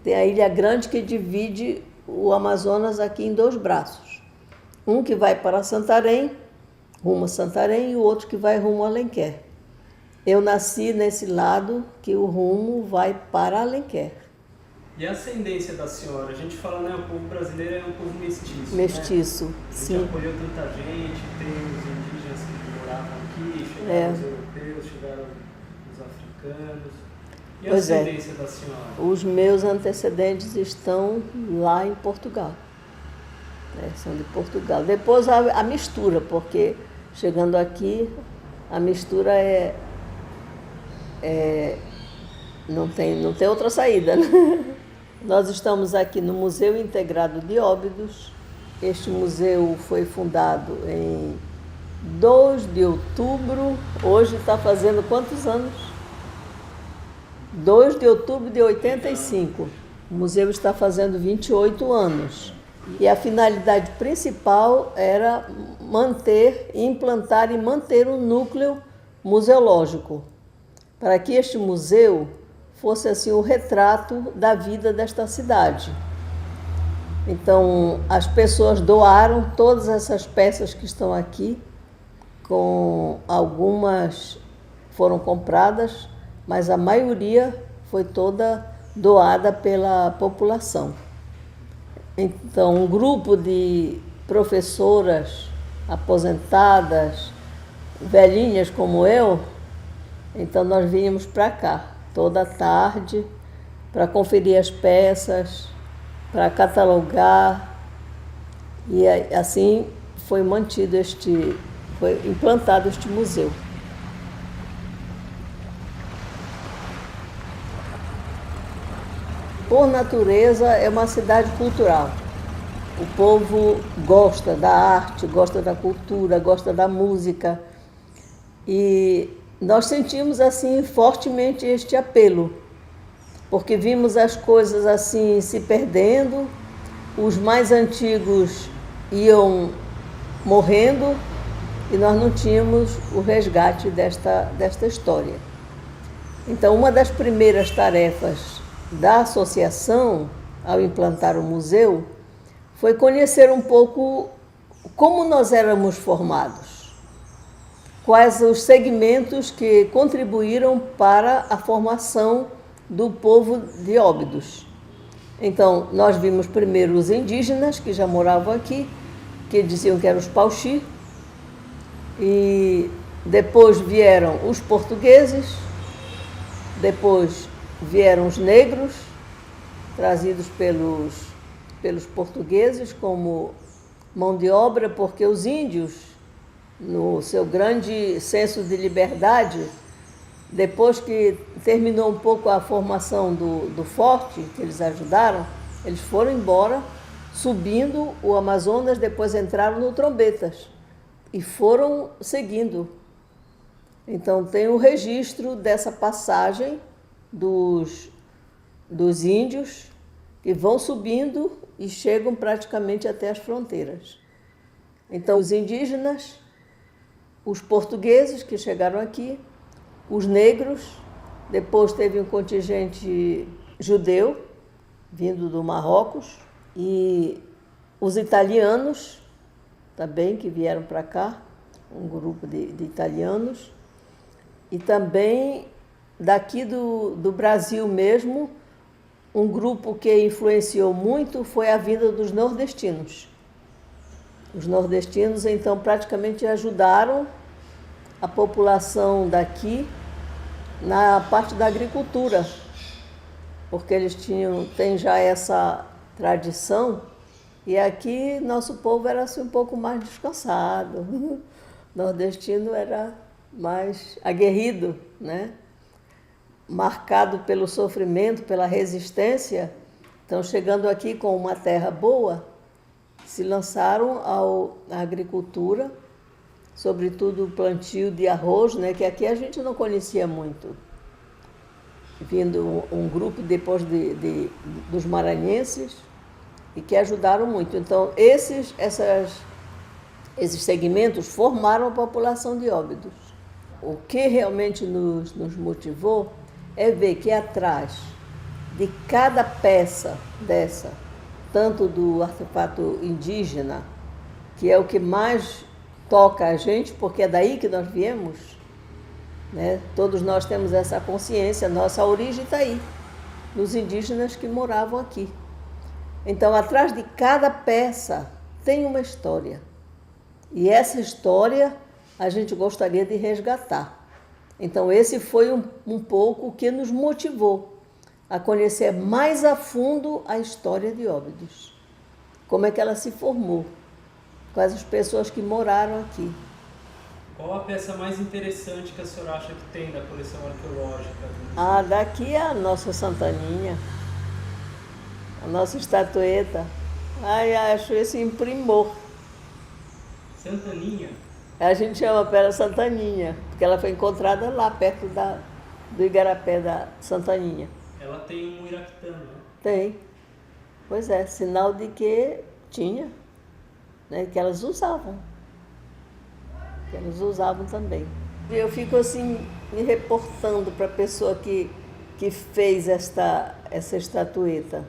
tem a Ilha Grande que divide o Amazonas aqui em 2 braços. Um que vai para Santarém, rumo a Santarém, e o outro que vai rumo a Alenquer. Eu nasci nesse lado que o rumo vai para Alenquer. E a ascendência da senhora? A gente fala, né, o povo brasileiro é um povo mestiço. Mestiço, né? sim. A gente acolheu tanta gente, tem os indígenas que moravam aqui, chegaram os europeus, chegaram os africanos. E a ascendência da senhora? Os meus antecedentes estão lá em Portugal. São de Portugal. Depois a mistura, porque chegando aqui, a mistura não tem outra saída, né? Nós estamos aqui no Museu Integrado de Óbidos. Este museu foi fundado em 2 de outubro. Hoje está fazendo quantos anos? 2 de outubro de 85. O museu está fazendo 28 anos. E a finalidade principal era implantar e manter um núcleo museológico, para que este museu fosse assim o retrato da vida desta cidade. Então, as pessoas doaram todas essas peças que estão aqui, algumas foram compradas, mas a maioria foi toda doada pela população. Então, um grupo de professoras aposentadas, velhinhas como eu, então nós vínhamos para cá toda tarde para conferir as peças, para catalogar, e assim foi implantado este museu. Por natureza, é uma cidade cultural. O povo gosta da arte, gosta da cultura, gosta da música. E nós sentimos assim fortemente este apelo, porque vimos as coisas assim se perdendo, os mais antigos iam morrendo e nós não tínhamos o resgate desta história. Então, uma das primeiras tarefas da associação, ao implantar o museu, foi conhecer um pouco como nós éramos formados, quais os segmentos que contribuíram para a formação do povo de Óbidos. Então, nós vimos primeiro os indígenas, que já moravam aqui, que diziam que eram os Pauxi, e depois vieram os portugueses, depois vieram os negros, trazidos pelos portugueses como mão de obra, porque os índios, no seu grande senso de liberdade, depois que terminou um pouco a formação do forte, que eles ajudaram, eles foram embora, subindo o Amazonas, depois entraram no Trombetas e foram seguindo. Então tem o registro dessa passagem dos índios que vão subindo e chegam praticamente até as fronteiras. Então os indígenas, os portugueses que chegaram aqui, os negros, depois teve um contingente judeu vindo do Marrocos e os italianos também que vieram para cá, um grupo de italianos, e também daqui do Brasil mesmo, um grupo que influenciou muito foi a vinda dos nordestinos. Os nordestinos, então, praticamente ajudaram a população daqui na parte da agricultura, porque eles têm já essa tradição, e aqui nosso povo era assim, um pouco mais descansado. O nordestino era mais aguerrido, né? marcado pelo sofrimento, pela resistência, estão chegando aqui com uma terra boa, se lançaram à agricultura, sobretudo o plantio de arroz, né, que aqui a gente não conhecia muito. Vindo um grupo depois dos maranhenses e que ajudaram muito. Então, esses segmentos formaram a população de Óbidos. O que realmente nos motivou é ver que atrás de cada peça dessa, tanto do artefato indígena, que é o que mais toca a gente, porque é daí que nós viemos, né? Todos nós temos essa consciência, nossa origem está aí, nos indígenas que moravam aqui. Então, atrás de cada peça tem uma história. E essa história a gente gostaria de resgatar. Então, esse foi um pouco o que nos motivou a conhecer mais a fundo a história de Óbidos. Como é que ela se formou, quais as pessoas que moraram aqui. Qual a peça mais interessante que a senhora acha que tem da coleção arqueológica? Daqui é a nossa Santaninha, a nossa estatueta. Acho esse um primor. Santaninha? A gente chama para ela Santaninha, porque ela foi encontrada lá perto do igarapé da Santaninha. Ela tem um iraquitano, né? Tem. Pois é, sinal de que tinha, né, que elas usavam. Que elas usavam também. Eu fico assim, me reportando para a pessoa que fez essa estatueta.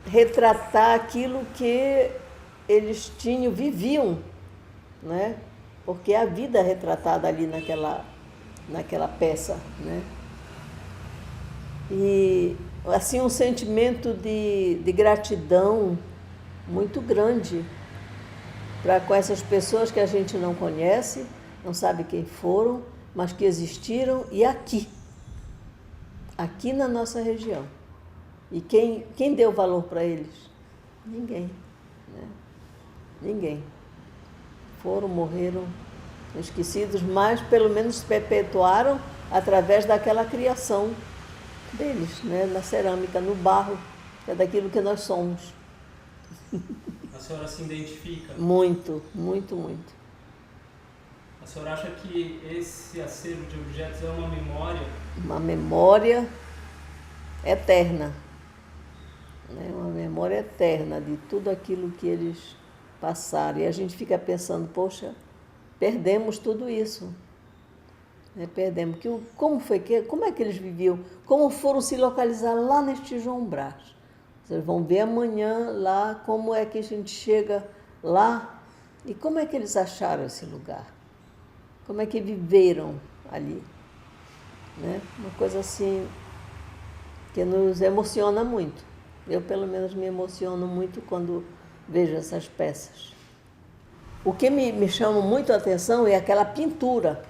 Retratar aquilo que eles viviam, né? Porque a vida é retratada ali naquela peça, né? E assim um sentimento de gratidão muito grande com essas pessoas que a gente não conhece, não sabe quem foram, mas que existiram e aqui na nossa região. E quem deu valor para eles? Ninguém, né? Ninguém. Foram, morreram, esquecidos, mas pelo menos se perpetuaram através daquela criação deles, né? Na cerâmica, no barro, que é daquilo que nós somos. A senhora se identifica? Muito, muito, muito. A senhora acha que esse acervo de objetos é uma memória? Uma memória eterna, né? Uma memória eterna de tudo aquilo que eles passaram. E a gente fica pensando, poxa, perdemos tudo isso. Perdemos. Como é que eles viviam? Como foram se localizar lá neste João Brás? Vocês vão ver amanhã lá como é que a gente chega lá e como é que eles acharam esse lugar. Como é que viveram ali. Né? Uma coisa assim que nos emociona muito. Eu, pelo menos, me emociono muito quando vejo essas peças. O que me chama muito a atenção é aquela pintura.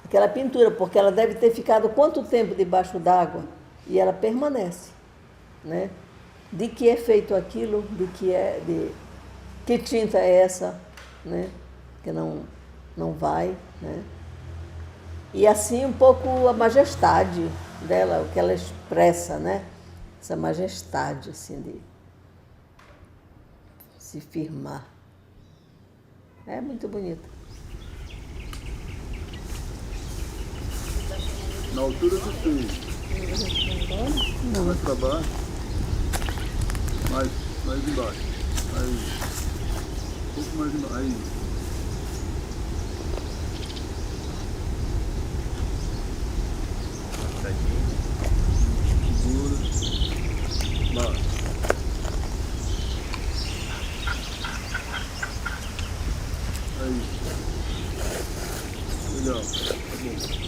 Aquela pintura, porque ela deve ter ficado quanto tempo debaixo d'água e ela permanece, né? De que é feito aquilo, que tinta é essa, né? Que não vai, né? E assim um pouco a majestade dela, o que ela expressa, né? Essa majestade assim de se firmar. É muito bonito. Na altura do fio. Não. Mais para baixo. Mais embaixo. Aí. Um pouco mais embaixo. Aí. Segura. Baixa. Aí. Legal. Tá bom.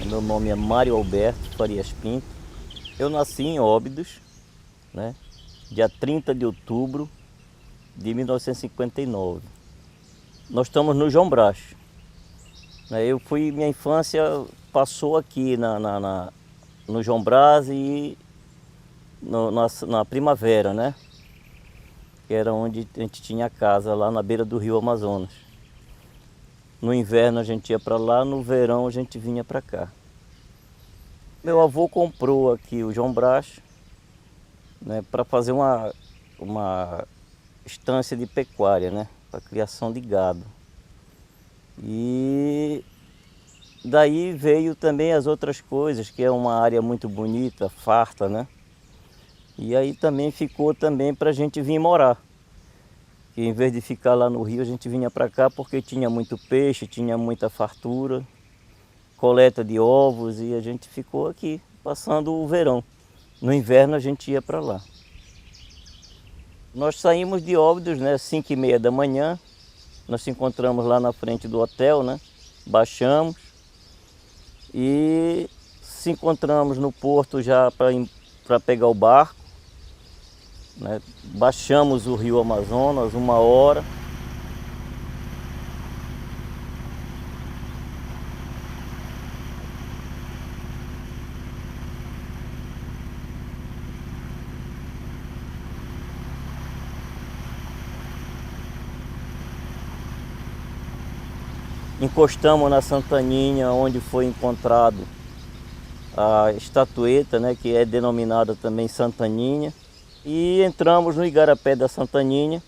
Meu nome é Mário Alberto Farias Pinto. Eu nasci em Óbidos, né, dia 30 de outubro de 1959. Nós estamos no João Brás. Minha infância passou aqui no João Brás e na Primavera, né? Que era onde a gente tinha casa, lá na beira do rio Amazonas. No inverno a gente ia para lá, no verão a gente vinha para cá. Meu avô comprou aqui o João Brás, né, para fazer uma estância de pecuária, né, para criação de gado. E daí veio também as outras coisas, que é uma área muito bonita, farta, né? E aí também ficou também para a gente vir morar. E em vez de ficar lá no Rio, a gente vinha para cá porque tinha muito peixe, tinha muita fartura, coleta de ovos, e a gente ficou aqui, passando o verão. No inverno a gente ia para lá. Nós saímos de Óbidos, né, 5h30 da manhã, nós se encontramos lá na frente do hotel, né, baixamos e se encontramos no porto já para pegar o barco, né, baixamos o rio Amazonas 1 hora. Encostamos na Santaninha, onde foi encontrado a estatueta, né, que é denominada também Santaninha. E entramos no Igarapé da Santaninha,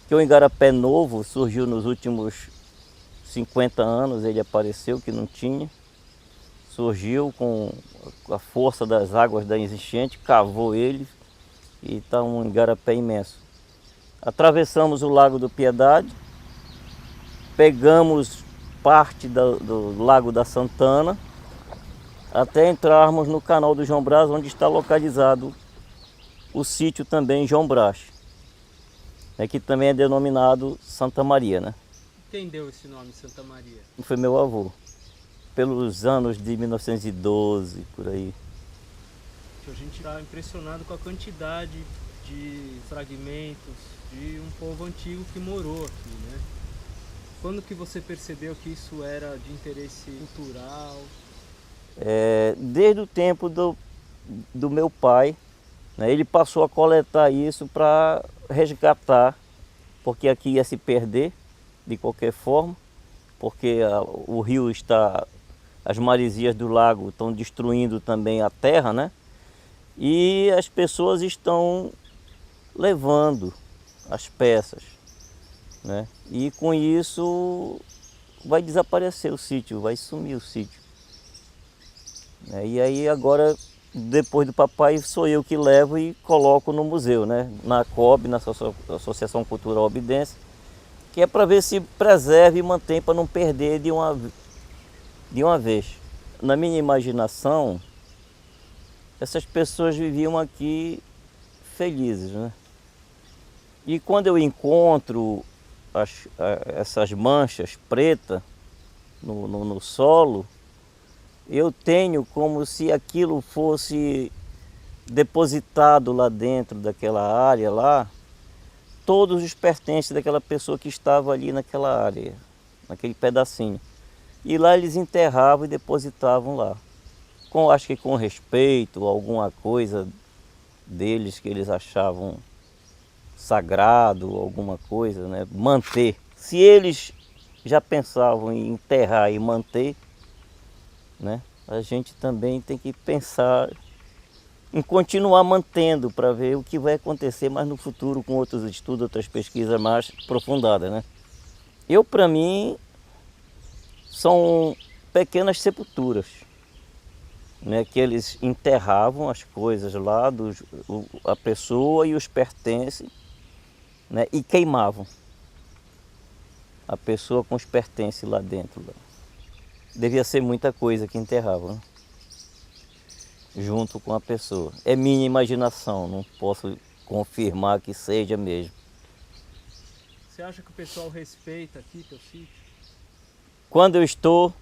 que é um igarapé novo, surgiu nos últimos 50 anos, ele apareceu, que não tinha. Surgiu com a força das águas da enchente, cavou ele e está um igarapé imenso. Atravessamos o Lago do Piedade, pegamos parte do Lago da Santana, até entrarmos no canal do João Brás, onde está localizado o sítio também João Brás, né, que também é denominado Santa Maria, né? Quem deu esse nome, Santa Maria? Foi meu avô, pelos anos de 1912, por aí. A gente está impressionado com a quantidade de fragmentos de um povo antigo que morou aqui, né? Quando que você percebeu que isso era de interesse cultural? Desde o tempo do meu pai, né, ele passou a coletar isso para resgatar, porque aqui ia se perder de qualquer forma, porque o rio está, as maresias do lago estão destruindo também a terra, né? E as pessoas estão levando as peças, né? E com isso vai desaparecer o sítio, vai sumir o sítio. E aí agora, depois do papai, sou eu que levo e coloco no museu, né? Na COB, na Associação Cultural Obidense, que é para ver se preserva e mantém para não perder de uma vez. Na minha imaginação, essas pessoas viviam aqui felizes, né? E quando eu encontro essas manchas pretas no solo, eu tenho como se aquilo fosse depositado lá dentro daquela área lá, todos os pertences daquela pessoa que estava ali naquela área, naquele pedacinho. E lá eles enterravam e depositavam lá. Acho que com respeito, alguma coisa deles que eles achavam sagrado, alguma coisa, né? Manter. Se eles já pensavam em enterrar e manter, né? A gente também tem que pensar em continuar mantendo para ver o que vai acontecer mais no futuro com outros estudos, outras pesquisas mais aprofundadas, né? Para mim, são pequenas sepulturas, né, que eles enterravam as coisas lá, a pessoa e os pertences, né, e queimavam a pessoa com os pertences lá dentro. Devia ser muita coisa que enterravam, né, junto com a pessoa. É minha imaginação, não posso confirmar que seja mesmo. Você acha que o pessoal respeita aqui teu sítio? Quando eu estou,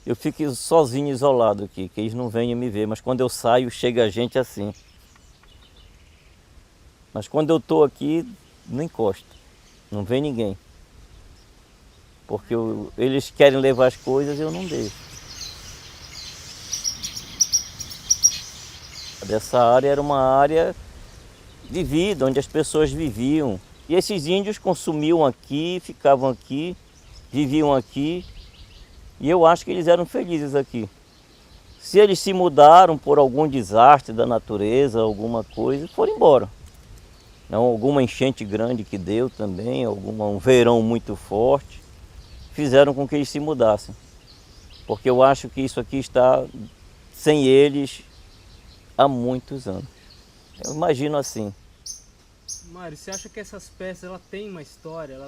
eu fico sozinho, isolado aqui, que eles não venham me ver, mas quando eu saio, chega gente assim. Mas quando eu estou aqui, não encosto, não vem ninguém. Porque eles querem levar as coisas e eu não deixo. Dessa área era uma área de vida, onde as pessoas viviam. E esses índios consumiam aqui, ficavam aqui, viviam aqui. E eu acho que eles eram felizes aqui. Se eles se mudaram por algum desastre da natureza, alguma coisa, foram embora. Não, alguma enchente grande que deu também, um verão muito forte, fizeram com que eles se mudassem. Porque eu acho que isso aqui está sem eles há muitos anos. Eu imagino assim. Mário, você acha que essas peças ela tem uma história?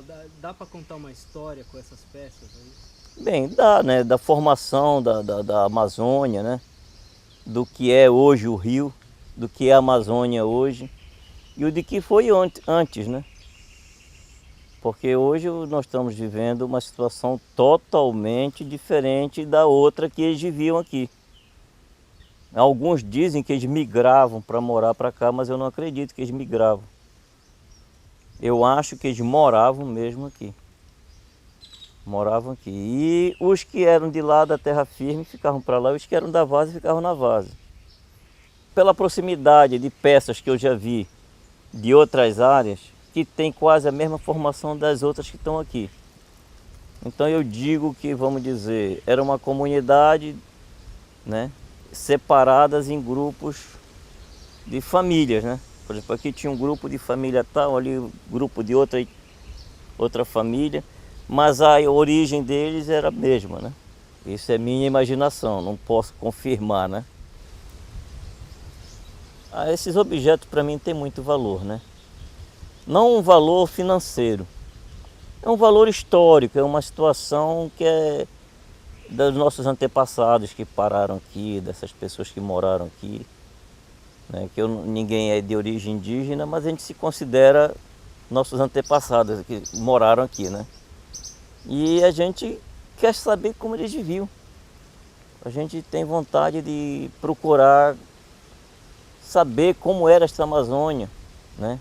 Dá para contar uma história com essas peças aí? Bem, dá, né? Da formação da Amazônia, né? Do que é hoje o rio, do que é a Amazônia hoje e o de que foi antes, né? Porque hoje nós estamos vivendo uma situação totalmente diferente da outra que eles viviam aqui. Alguns dizem que eles migravam para morar para cá, mas eu não acredito que eles migravam. Eu acho que eles moravam mesmo aqui. Moravam aqui. E os que eram de lá da terra firme ficavam para lá, os que eram da várzea ficavam na várzea. Pela proximidade de peças que eu já vi de outras áreas, que tem quase a mesma formação das outras que estão aqui. Então eu digo que, vamos dizer, era uma comunidade, né, separadas em grupos de famílias, né? Por exemplo, aqui tinha um grupo de família tal, ali um grupo de outra família, mas a origem deles era a mesma, né? Isso é minha imaginação, não posso confirmar, né? Esses objetos para mim têm muito valor, né? Não um valor financeiro, é um valor histórico, é uma situação que é dos nossos antepassados que pararam aqui, dessas pessoas que moraram aqui, né? Que ninguém é de origem indígena, mas a gente se considera nossos antepassados que moraram aqui, né? E a gente quer saber como eles viviam. A gente tem vontade de procurar saber como era essa Amazônia, né?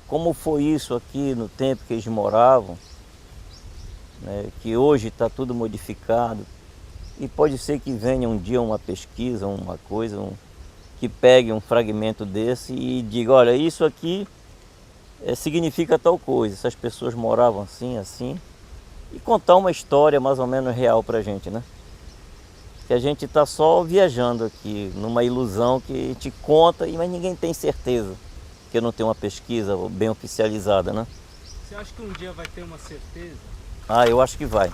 Como foi isso aqui no tempo que eles moravam, né? Que hoje está tudo modificado. E pode ser que venha um dia uma pesquisa, uma coisa, que pegue um fragmento desse e diga, olha, isso aqui significa tal coisa, essas pessoas moravam assim, assim. E contar uma história mais ou menos real para a gente, né? Que a gente está só viajando aqui, numa ilusão que te conta, mas ninguém tem certeza. Porque não tem uma pesquisa bem oficializada, né? Você acha que um dia vai ter uma certeza? Eu acho que vai.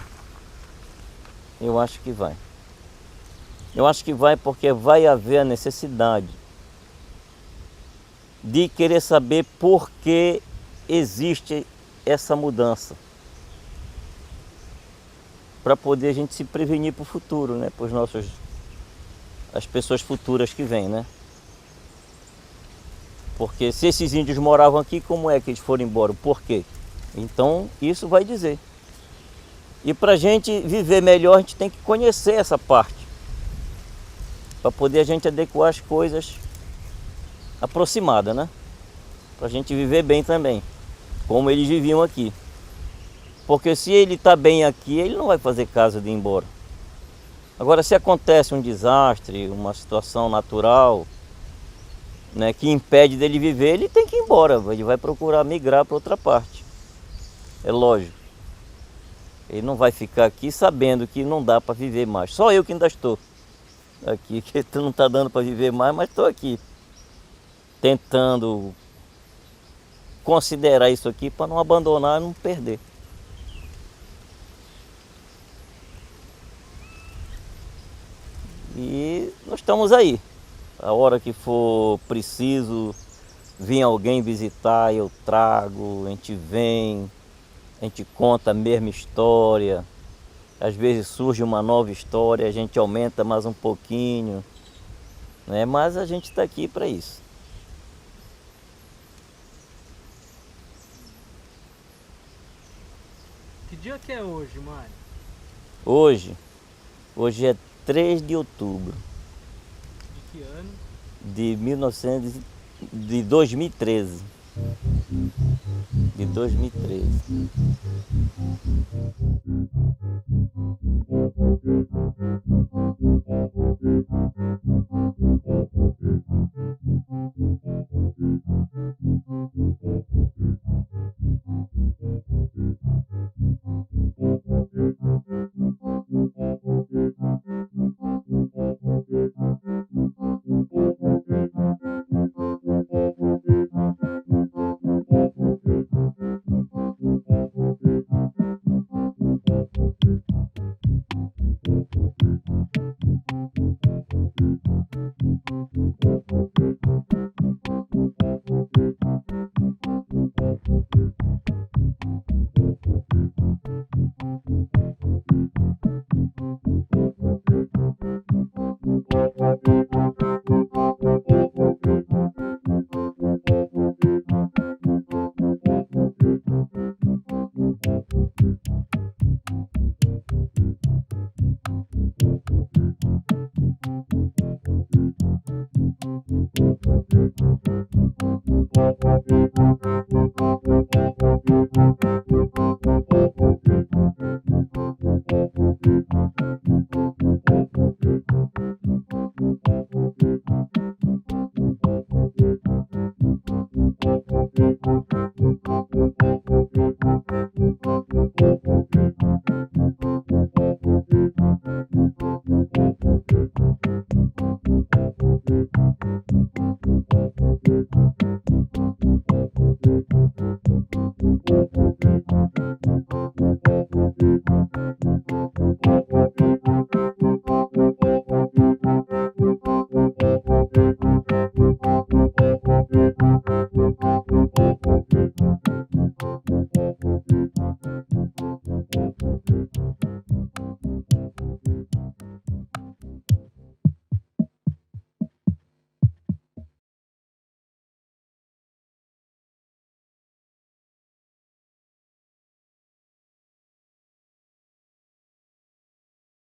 Eu acho que vai. Eu acho que vai porque vai haver a necessidade de querer saber por que existe essa mudança. Para poder a gente se prevenir para o futuro, né? Para as pessoas futuras que vêm, né? Porque se esses índios moravam aqui, como é que eles foram embora? Por quê? Então, isso vai dizer. E para a gente viver melhor, a gente tem que conhecer essa parte. Para poder a gente adequar as coisas aproximadas, né? Para a gente viver bem também, como eles viviam aqui. Porque se ele está bem aqui, ele não vai fazer caso de ir embora. Agora, se acontece um desastre, uma situação natural, né, que impede dele viver, ele tem que ir embora, ele vai procurar migrar para outra parte. É lógico. Ele não vai ficar aqui sabendo que não dá para viver mais. Só eu que ainda estou aqui, que não está dando para viver mais, mas estou aqui tentando considerar isso aqui para não abandonar e não perder. E nós estamos aí. A hora que for preciso vir alguém visitar, eu trago, a gente vem, a gente conta a mesma história. Às vezes surge uma nova história, a gente aumenta mais um pouquinho, né? Mas a gente está aqui para isso. Que dia que é hoje, Mário? Hoje é 3 de outubro. De que ano? De 2013. De 2013.